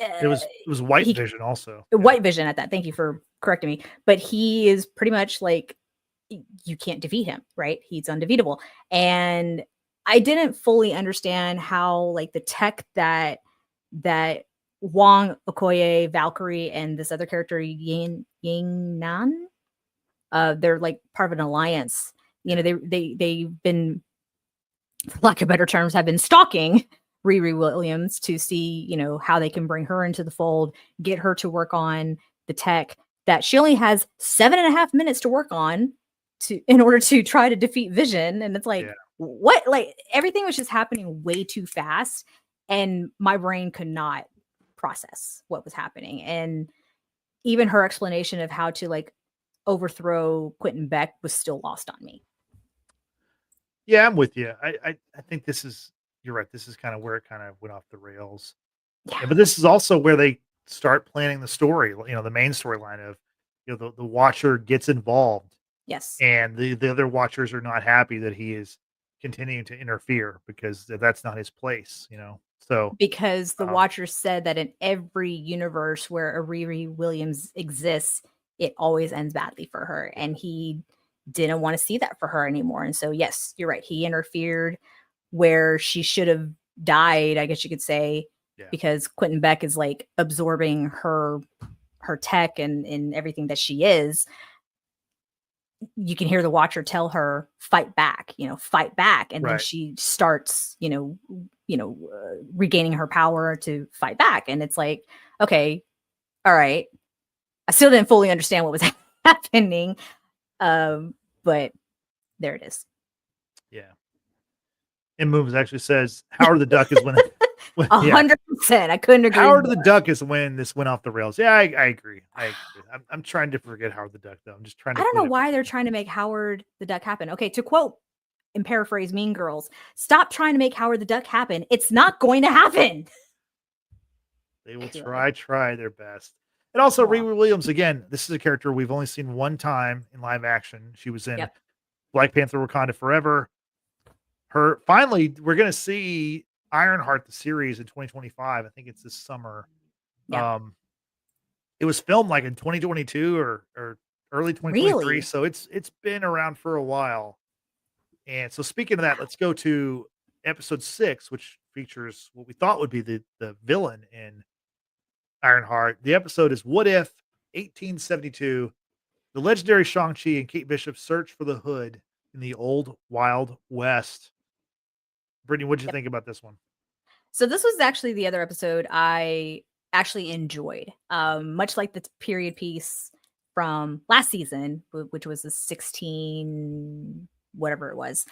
it was White Vision also. White Vision at that. Thank you for correcting me. But he is pretty much like, you can't defeat him, right? He's undefeatable. And I didn't fully understand how like the tech that Wong, Okoye, Valkyrie, and this other character, Ying Nan, they're like part of an alliance. They've been, for lack of better terms, have been stalking Riri Williams to see, how they can bring her into the fold, get her to work on the tech that she only has 7.5 minutes to work on in order to try to defeat Vision. And it's like, what? Like everything was just happening way too fast, and my brain could not process what was happening. And even her explanation of how to like overthrow Quentin Beck was still lost on me. Yeah, I'm with you. I think you're right. This is kind of where it kind of went off the rails. Yeah, but this is also where they start planning the story, the main storyline of, the Watcher gets involved. Yes. And the other Watchers are not happy that he is continuing to interfere because that's not his place, So because the Watcher said that in every universe where a Riri Williams exists, it always ends badly for her. And he didn't want to see that for her anymore. And so, yes, you're right. He interfered where she should have died, I guess you could say, because Quentin Beck is like absorbing her tech and everything that she is. You can hear the Watcher tell her, fight back, fight back. And then she starts, regaining her power to fight back. And it's like, okay, all right. I still didn't fully understand what was happening. But there it is. Yeah. And Moves actually says Howard the Duck is when 100%. I couldn't agree. Howard the Duck is when this went off the rails. Yeah, I agree. I'm trying to forget Howard the Duck though. I'm just trying to. I don't know why they're trying to make Howard the Duck happen. Okay, to quote and paraphrase Mean Girls, stop trying to make Howard the Duck happen. It's not going to happen. They will try their best. And also Aw. Riri Williams, again, this is a character we've only seen one time in live action. She was in Yep. Black Panther: Wakanda Forever. Finally, we're gonna see Ironheart, the series, in 2025. I think it's this summer. Yeah. Um, it was filmed like in 2022 or early 2023, Really? so it's been around for a while. And so speaking of that, let's go to episode 6, which features what we thought would be the villain in Ironheart. The episode is What If 1872. The legendary Shang-Chi and Kate Bishop search for the hood in the old Wild West. Brittany, what did you Yep. think about this one? So this was actually the other episode I actually enjoyed. Much like the period piece from last season, which was the 16 whatever it was.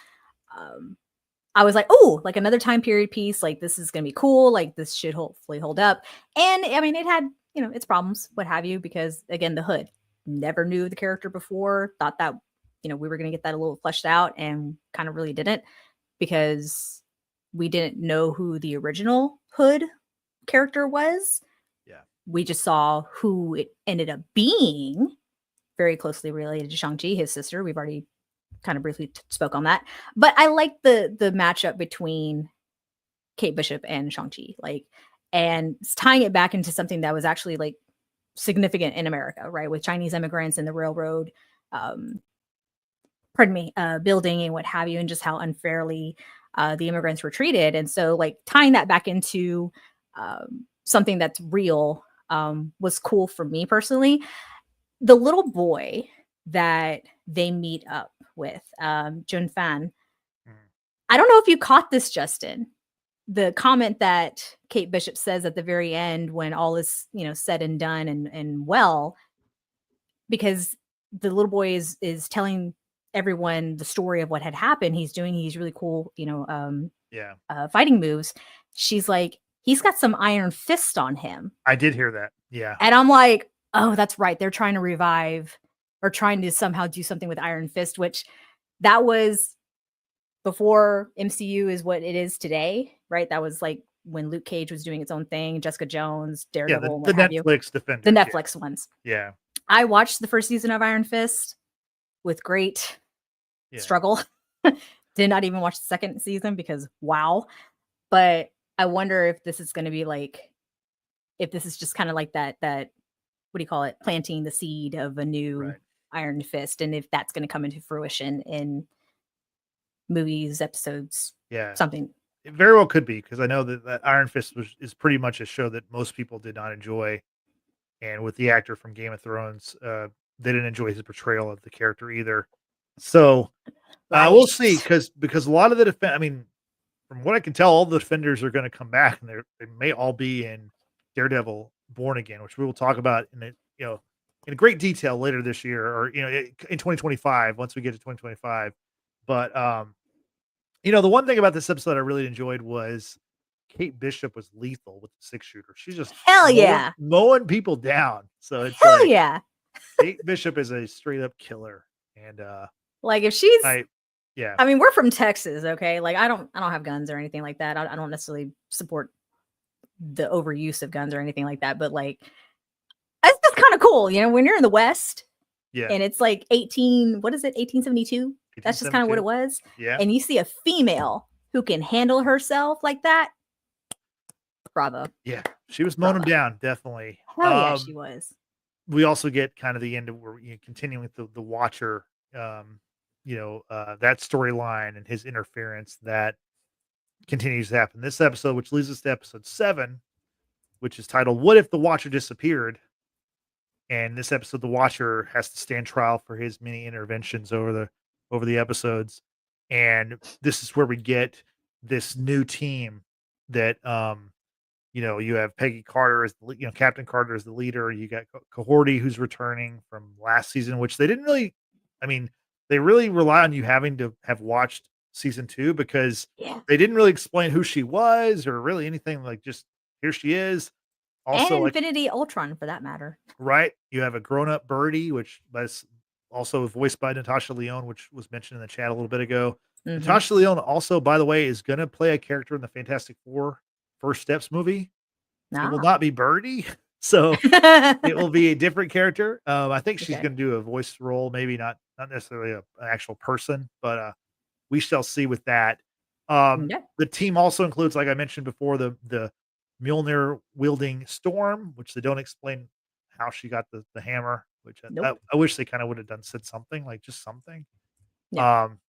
I was like, oh, like another time period piece. Like this is gonna be cool. Like this should hopefully hold up. And I mean, it had its problems, what have you, because again, the hood never knew the character before. Thought that we were gonna get that a little fleshed out, and kind of really didn't, because we didn't know who the original hood character was. Yeah. We just saw who it ended up being, very closely related to Shang-Chi, his sister. We've already kind of briefly spoke on that. But I like the matchup between Kate Bishop and Shang-Chi, and tying it back into something that was actually like significant in America, right? With Chinese immigrants and the railroad, building and what have you, and just how unfairly the immigrants were treated. And so like tying that back into something that's real was cool for me personally. The little boy that they meet up with, Jun Fan. I don't know if you caught this, Justin. The comment that Kate Bishop says at the very end when all is, said and done and well, because the little boy is telling everyone the story of what had happened. He's doing these really cool, fighting moves. She's like, he's got some iron fist on him. I did hear that. Yeah. And I'm like, oh, that's right. They're trying to revive or trying to somehow do something with Iron Fist, which that was before MCU is what it is today, right? That was like when Luke Cage was doing its own thing, Jessica Jones, Daredevil, the Netflix Defenders. The Netflix ones. Yeah. I watched the first season of Iron Fist with great struggle. Did not even watch the second season because wow. But I wonder if this is going to be like, if this is just kind of like that, what do you call it? Planting the seed of a new Iron Fist, and if that's going to come into fruition in movies, episodes, something. It very well could be, because I know that Iron Fist is pretty much a show that most people did not enjoy, and with the actor from Game of Thrones, they didn't enjoy his portrayal of the character either. So we'll see, because a lot of the from what I can tell, all the Defenders are going to come back, and they may all be in Daredevil Born Again, which we will talk about in great detail later this year, or in 2025 once we get to 2025. But the one thing about this episode I really enjoyed was Kate Bishop was lethal with the 6-shooter. She's just mowing people down. So it's Kate Bishop is a straight up killer, and like if she's yeah. I mean, we're from Texas, okay? Like I don't have guns or anything like that. I don't necessarily support the overuse of guns or anything like that, but like it's just kind of cool, when you're in the West, and it's like 1872. That's just kind of what it was. Yeah. And you see a female who can handle herself like that. Bravo. Yeah, she was mowing them down, definitely. Hell yeah, she was. We also get kind of the end of where continuing with the Watcher, that storyline and his interference that continues to happen this episode, which leads us to episode 7, which is titled "What If the Watcher Disappeared?" And this episode, the Watcher has to stand trial for his many interventions over the episodes, and this is where we get this new team that you have Peggy Carter as Captain Carter as the leader. You got Cohorty, who's returning from last season, which they didn't really. They really rely on you having to have watched season 2, because they didn't really explain who she was or really anything. Like, just here she is. Also, and Infinity Ultron, for that matter. Right. You have a grown-up Birdie, which was also voiced by Natasha Lyonne, which was mentioned in the chat a little bit ago. Mm-hmm. Natasha Lyonne also, by the way, is going to play a character in the Fantastic Four First Steps movie. It will not be Birdie. So it will be a different character. I think she's Okay. going to do a voice role, maybe not necessarily an actual person, but we shall see with that. Yeah. The team also includes, like I mentioned before, the Mjolnir wielding Storm, which they don't explain how she got the hammer. Which Nope. I wish they kind of would have said something like just something. Yeah. Um,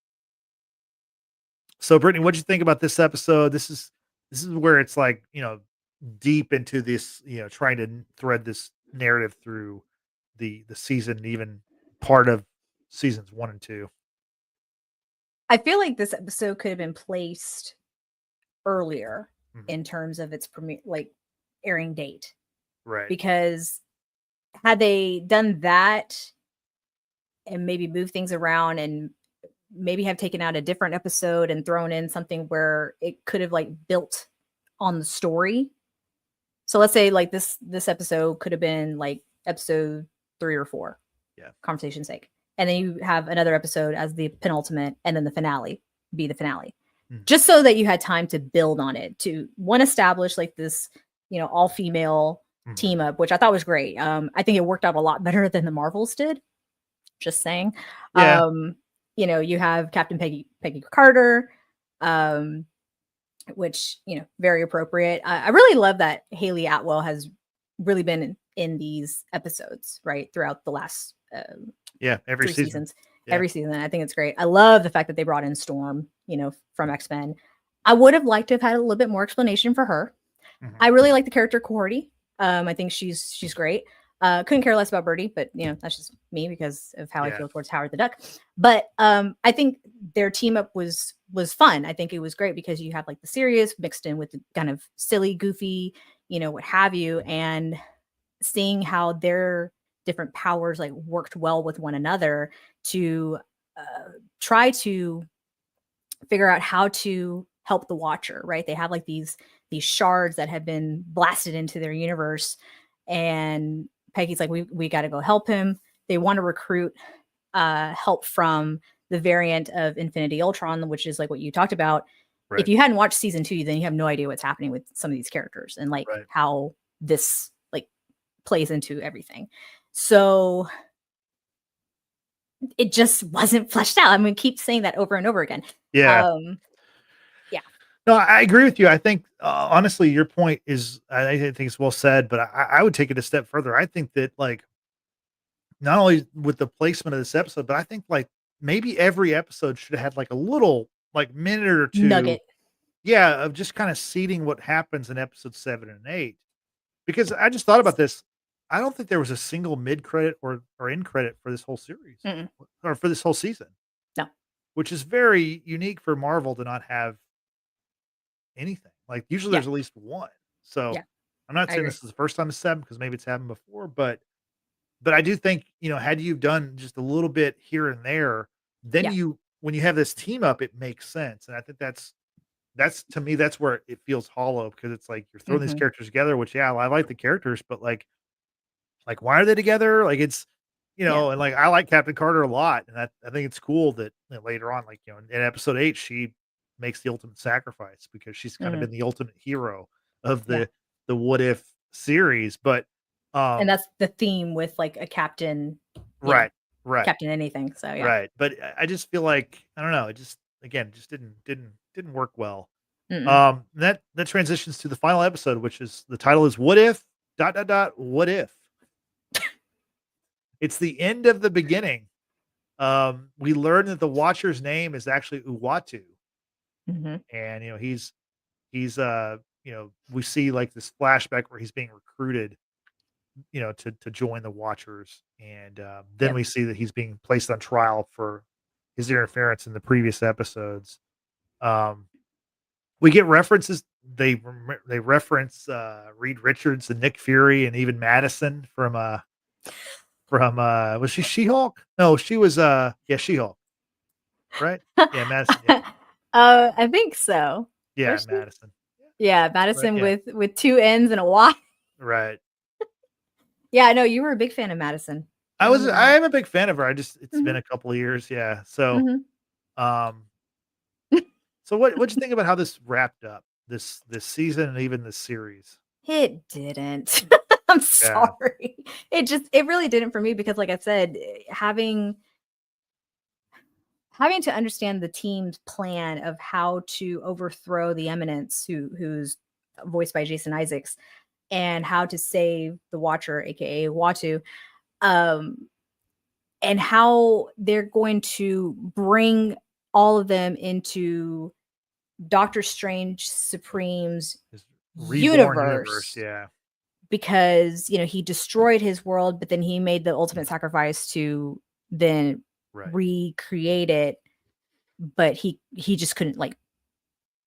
so Brittany, what'd you think about this episode? This is where it's like, deep into this, trying to thread this narrative through the season, even part of seasons 1 and 2. I feel like this episode could have been placed earlier Mhm. in terms of its premiere, like airing date, Right. because had they done that and maybe move things around and maybe have taken out a different episode and thrown in something where it could have like built on the story. So let's say like this episode could have been like episode 3 or 4, Yeah. conversation's sake. And then you have another episode as the penultimate, and then the finale be the finale. Mhm. Just so that you had time to build on it, to one, establish like this, all female Mhm. team up, which I thought was great. I think it worked out a lot better than the Marvels did. Just saying. Yeah. You have Captain Peggy Carter, which, very appropriate. I really love that Hayley Atwell has really been in these episodes, right, throughout the last Yeah. Every 3 season. seasons. Yeah. Every season. I think it's great. I love the fact that they brought in Storm, from X-Men. I would have liked to have had a little bit more explanation for her. Mhm. I really like the character Cordy. I think she's great. Couldn't care less about Birdie, but that's just me because of how I Yeah. feel towards Howard the Duck. But I think their team up was fun. I think it was great because you have like the serious mixed in with the kind of silly, goofy, what have you, and seeing how their different powers like worked well with one another to try to figure out how to help the Watcher. Right? They have like these shards that have been blasted into their universe, and Peggy's like, we got to go help him. They want to recruit help from the variant of Infinity Ultron, which is like what you talked about. Right. If you hadn't watched season 2, then you have no idea what's happening with some of these characters and like Right. how this like plays into everything. So it just wasn't fleshed out. I'm going to keep saying that over and over again. Yeah. No, I agree with you. I think, honestly, your point is, I think it's well said, but I would take it a step further. I think that, like, not only with the placement of this episode, but I think, like, maybe every episode should have had, like, a little, like, minute or 2, Nugget. yeah, of just kind of seeding what happens in episode 7 and 8. Because I just thought about this. I don't think there was a single mid credit or end credit for this whole series Mm-mm. or for this whole season. No. Which is very unique for Marvel to not have anything. Like, usually Yeah. there's at least one. So, Yeah, I'm not I saying agree. this is the first time it's happened because maybe it's happened before, but I do think, had you done just a little bit here and there, then Yeah. when you have this team up, it makes sense. And I think that's to me, that's where it feels hollow because it's like you're throwing these Mhm. characters together, which, yeah, I like the characters, but like, why are they together? Like, it's, Yeah. and like, I like Captain Carter a lot. And I think it's cool that, later on, like, in episode 8, she makes the ultimate sacrifice because she's kind of Mhm. been the ultimate hero of Yeah. the What If series. But, And that's the theme with like a captain, right, right, captain anything. So yeah. right. But I just feel like, I don't know. It just, again, just didn't work well. Mm-mm. That transitions to the final episode, which is the title is What If dot dot dot What If. It's the end of the beginning. We learn that the Watcher's name is actually Uatu, Mhm. and we see like this flashback where he's being recruited, to join the Watchers, and then Yep. we see that he's being placed on trial for his interference in the previous episodes. Um, we get references. They reference Reed Richards and Nick Fury and even Madison from was she She-Hulk? No, she was She-Hulk, right? Yeah, Madison. Yeah, I think so. yeah, Was she? Madison. Yeah, Right, Madison yeah, with 2 N's and a Y. right. Yeah, I know you were a big fan of Madison. I remember I that. am a big fan of her. It's been Mhm. a couple of years, yeah. So, Mhm. um, so what'd you think about how this wrapped up this season and even this series? It didn't. I'm Yeah. sorry. It really didn't for me because like I said, having to understand the team's plan of how to overthrow the Eminence, who's voiced by Jason Isaacs, and how to save the Watcher, aka Watu, um, and how they're going to bring all of them into Doctor Strange Supreme's This reborn universe. universe Yeah. because he destroyed his world, but then he made the ultimate sacrifice to then Right. recreate it, but he just couldn't like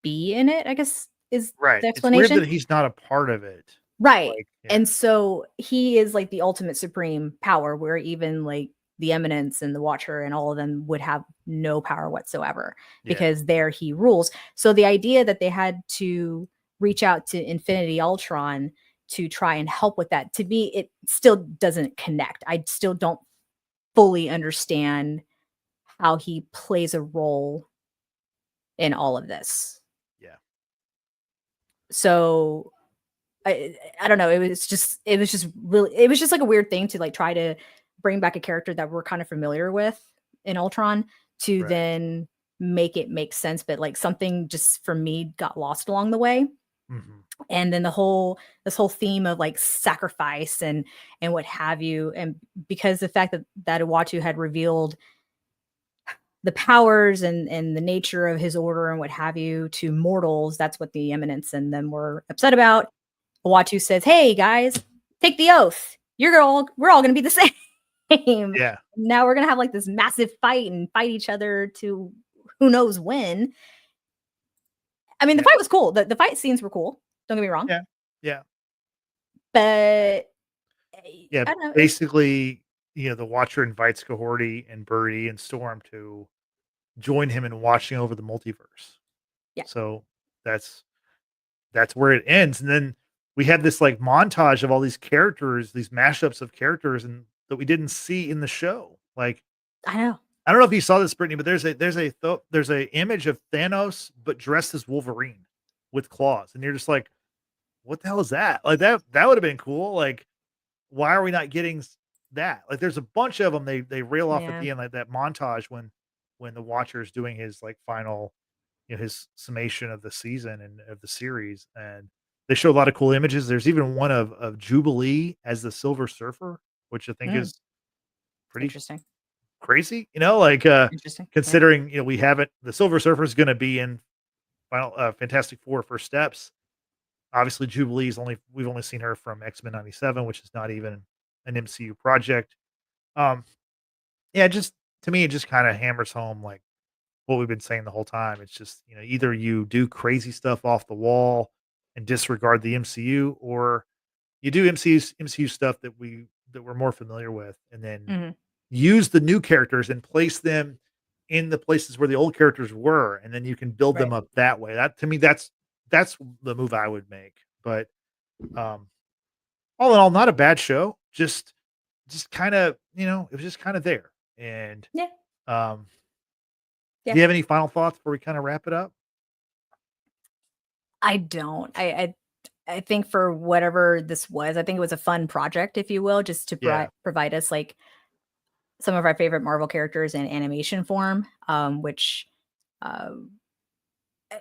be in it, I guess is Right. the It's weird explanation. that he's not a part of it. Right. Like, yeah. And so he is like the ultimate supreme power where even like the Eminence and the Watcher and all of them would have no power whatsoever Yeah. because there he rules. So the idea that they had to reach out to Infinity Ultron to try and help with that, to me, it still doesn't connect. I still don't fully understand how he plays a role in all of this. Yeah. So I don't know. It was just like a weird thing to like try to bring back a character that we're kind of familiar with in Ultron to Right. then make it make sense, but like something just for me got lost along the way. Mhm. And then this whole theme of like sacrifice and what have you, and because the fact that Uatu had revealed the powers and the nature of his order and what have you to mortals, that's what the Eminence and them were upset about. Uatu says, "Hey guys, take the oath. We're all going to be the same. Yeah. Now we're going to have like this massive fight and fight each other to who knows when." I mean, the Yeah. fight was cool. The fight scenes were cool. Don't get me wrong. Yeah. Yeah. But Yeah. I don't know. Basically, the Watcher invites Cohorty and Birdie and Storm to join him in watching over the multiverse. Yeah, So that's where it ends. And then we have this like montage of all these characters, these mashups of characters and that we didn't see in the show. Like, I know. I don't know if you saw this, Brittany, but there's a image of Thanos, but dressed as Wolverine with claws. And you're just like, what the hell is that? Like that would have been cool. Like, why are we not getting that? Like, there's a bunch of them. They rail off at Yeah. the end, like that montage when the Watcher is doing his like final, his summation of the season and of the series, and they show a lot of cool images. There's even one of Jubilee as the Silver Surfer, which I think Mm, is pretty interesting. crazy. Like Interesting. Yeah. considering we haven't the Silver Surfer is going to be in final Fantastic Four First Steps. Obviously, Jubilee's we've only seen her from X-Men '97, which is not even an MCU project. Um, yeah, just to me, it just kind of hammers home like what we've been saying the whole time. It's just, either you do crazy stuff off the wall and disregard the MCU, or you do MCU stuff that we're more familiar with, and then Mhm. use the new characters and place them in the places where the old characters were, and then you can build them Right. up that way. That to me, that's the move I would make. But um, all in all, not a bad show. Just kind of, it was just kind of there. And Yeah. um, Yeah. do you have any final thoughts before we kind of wrap it up? I don't. I think for whatever this was, I think it was a fun project, if you will, just to Yeah. provide us like some of our favorite Marvel characters in animation form, which um, eh,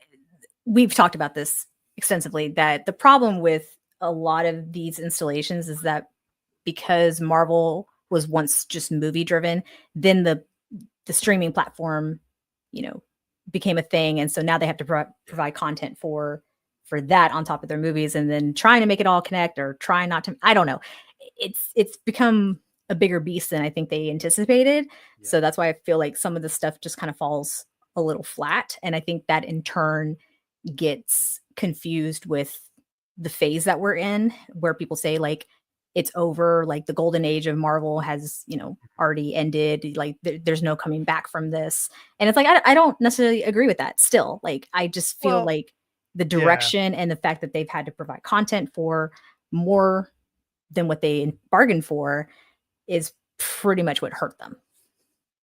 we've talked about this extensively. That the problem with a lot of these installations is that because Marvel was once just movie driven, then the streaming platform, you know, became a thing, and so now they have to Yeah. provide content for that on top of their movies, and then trying to make it all connect or trying not to. I don't know. It's become a bigger beast than I think they anticipated. Yeah. So that's why I feel like some of the stuff just kind of falls a little flat, and I think that in turn gets confused with the phase that we're in, where people say like it's over, like the golden age of Marvel has, already ended. Like there's no coming back from this. And it's like, I don't necessarily agree with that still. Like, I just feel Well, like the yeah. direction and the fact that they've had to provide content for more than what they bargained for is pretty much what hurt them.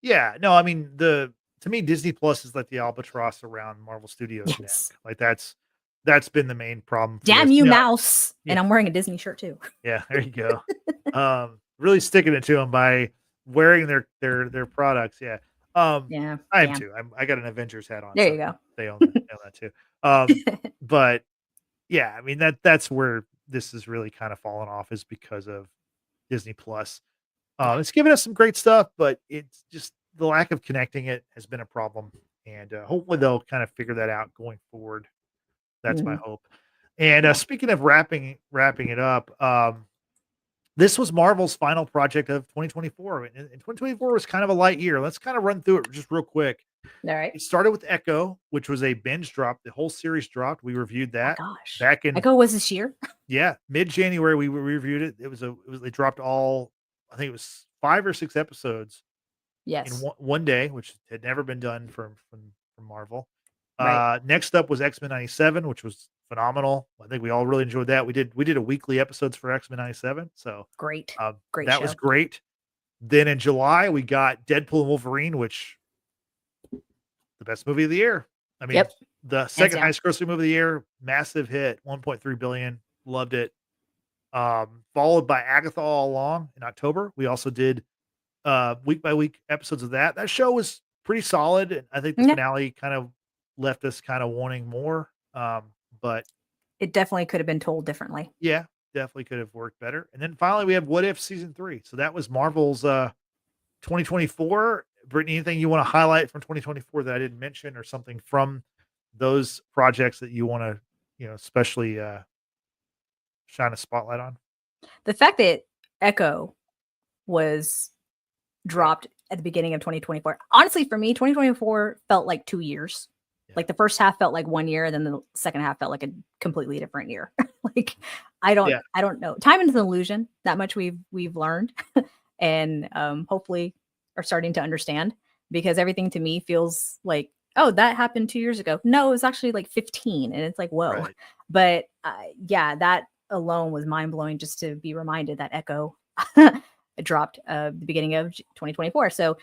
Yeah. No, I mean, to me, Disney Plus is like the albatross around Marvel Studios' neck. Yes. Like, that's That's been the main problem. For Damn this. you, mouse! Yeah. And I'm wearing a Disney shirt too. Yeah, there you go. Really sticking it to them by wearing their products. Yeah. Yeah. I am too. I got an Avengers hat on. There So you go. they own that too. But yeah, I mean that's where this is really kind of fallen off is because of Disney Plus. It's given us some great stuff, but it's just the lack of connecting it has been a problem, and hopefully they'll kind of figure that out going forward. That's my Mhm. hope. And Yeah. speaking of wrapping it up, this was Marvel's final project of 2024, and 2024 was kind of a light year. Let's kind of run through it just real quick. All right. It started with Echo, which was a binge drop. The whole series dropped. We reviewed Oh my that gosh. back in Echo was this year? mid-January. We reviewed it. It was they dropped all, I think it was 5 or 6 episodes in Yes. one day, which had never been done from Marvel. Right. Next up was X-Men 97, which was phenomenal. I think we all really enjoyed that. We did a weekly episodes for X-Men 97, so Great. um, Great that show. was great. Then in July we got Deadpool and Wolverine, which the best movie of the year. I mean, Yep. the second down. highest grossing movie of the year, massive hit, 1.3 billion. Loved it. Followed by Agatha All Along in October. We also did week by week episodes of that. That show was pretty solid. And I think the Yeah. finale kind of left us kind of wanting more. But It definitely could have been told differently. yeah, definitely could have worked better. And then finally we have What If season 3. So that was Marvel's 2024. Brittany, anything you want to highlight from 2024 that I didn't mention, or something from those projects that you want to, especially shine a spotlight on? The fact that Echo was dropped at the beginning of 2024. Honestly, for me, 2024 felt like 2 years. Yeah. Like the first half felt like 1 year, and then the second half felt like a completely different year. Like I don't know. Time is an illusion. That much we've learned, and hopefully are starting to understand, because everything to me feels like, oh, that happened 2 years ago. No, it was actually like 15, and it's like, whoa. Right. But yeah, that alone was mind blowing just to be reminded that Echo dropped the beginning of 2024. So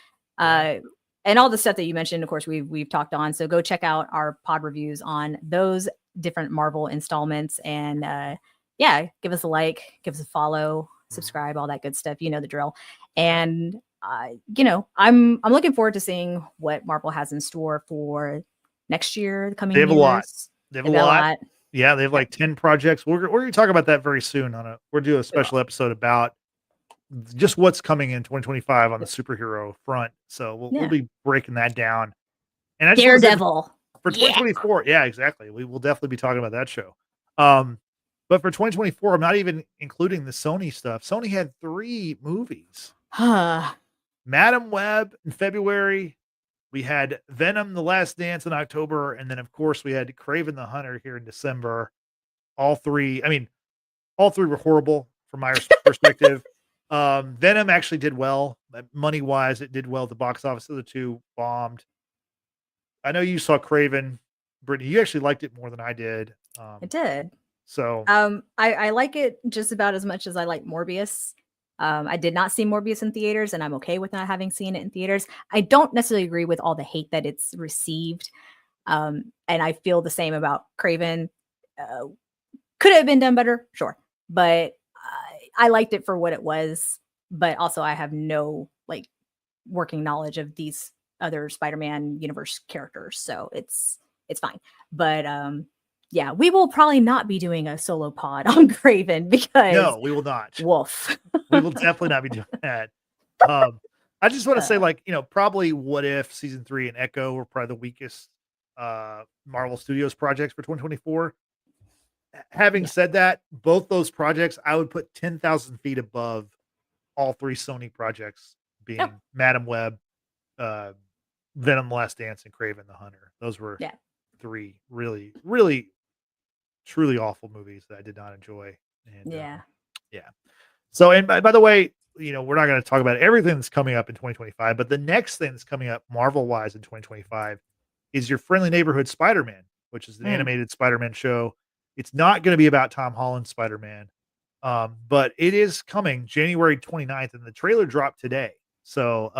and all the stuff that you mentioned, of course, we've talked on. So go check out our pod reviews on those different Marvel installments, and yeah, give us a like, give us a follow, subscribe, all that good stuff. You know the drill. And I'm looking forward to seeing what Marvel has in store for next year, the coming They have years. a lot. They have a lot. Yeah, they have like 10 projects. We're going to talk about that very soon. We'll do a special episode about just what's coming in 2025 on the superhero front. So we'll be breaking that down. And I just Daredevil for 2024. Yeah, exactly. We will definitely be talking about that show. But for 2024, I'm not even including the Sony stuff. Sony had 3 movies. Madam Web in February. We had Venom: The Last Dance in October, and then of course we had Kraven the Hunter here in December. All 3 were horrible from my perspective. Venom actually did well. Money wise, it did well at the box office. The other 2 bombed. I know you saw Kraven, Brittany. You actually liked it more than I did. I did. So I like it just about as much as I like Morbius. I did not see Morbius in theaters, and I'm okay with not having seen it in theaters. I don't necessarily agree with all the hate that it's received. And I feel the same about Kraven. Could it have been done better? Sure. But I liked it for what it was. But also I have no working knowledge of these other Spider-Man universe characters. So it's fine. But yeah, we will probably not be doing a solo pod on Kraven, because no, we will not. Woof. We will definitely not be doing that. I just want to say, probably What If season 3 and Echo were probably the weakest Marvel Studios projects for 2024. Having said that, both those projects I would put 10,000 feet above all 3 Sony projects, being Madam Web, Venom: The Last Dance, and Kraven the Hunter. Those were 3 really, really, truly awful movies that I did not enjoy. And So, and by the way, we're not going to talk about everything that's coming up in 2025, but the next thing that's coming up Marvel wise in 2025 is Your Friendly Neighborhood Spider-Man, which is an animated Spider-Man show. It's not going to be about Tom Holland's Spider-Man, but it is coming January 29th, and the trailer dropped today. So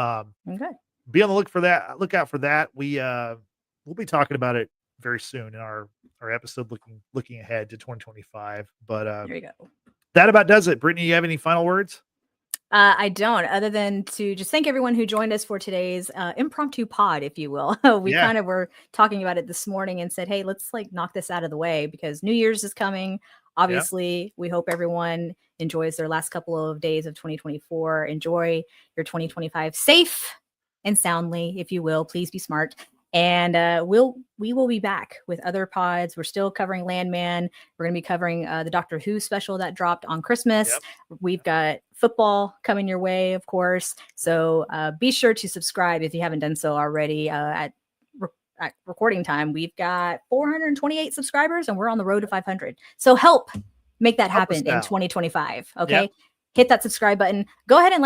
be on the look out for that. We'll be talking about it very soon in our episode looking ahead to 2025. But There you go. that about does it. Brittany, you have any final words? I don't, other than to just thank everyone who joined us for today's impromptu pod, if you will. We kind of were talking about it this morning and said, hey, let's like knock this out of the way because New Year's is coming. Obviously, we hope everyone enjoys their last couple of days of 2024. Enjoy your 2025 safe and soundly, if you will. Please be smart. And we will be back with other pods. We're still covering Landman. We're going to be covering the Doctor Who special that dropped on Christmas. We've got football coming your way, of course. So be sure to subscribe if you haven't done so already. At recording time, we've got 428 subscribers, and we're on the road to 500. So help make that happen in 2025. Okay, hit that subscribe button. Go ahead and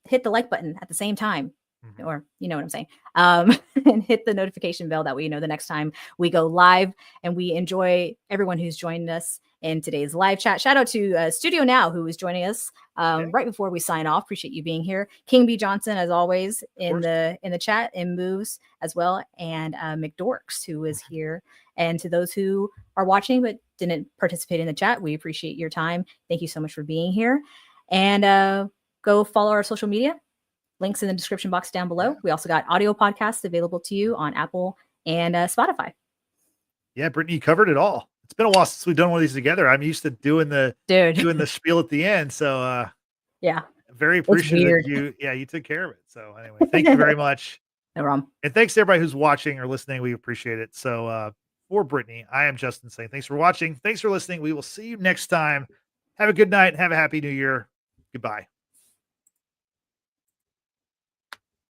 hit the like button at the same time. Or you know what I'm saying, and hit the notification bell that way you know the next time we go live. And we enjoy everyone who's joined us in today's live chat. Shout out to Studio Now, who is joining us right before we sign off. Appreciate you being here. King B Johnson, as always, in the chat, and Moves as well, and McDorks, who is here. And to those who are watching but didn't participate in the chat, we appreciate your time. Thank you so much for being here. And go follow our social media. Links in the description box down below. We also got audio podcasts available to you on Apple and Spotify. Yeah, Brittany, you covered it all. It's been a while since we've done one of these together. I'm used to doing the spiel at the end. So very appreciative that you took care of it. So anyway, thank you very much. No problem. And thanks to everybody who's watching or listening. We appreciate it. So for Brittany, I am Justin saying thanks for watching. Thanks for listening. We will see you next time. Have a good night. Have a happy new year. Goodbye.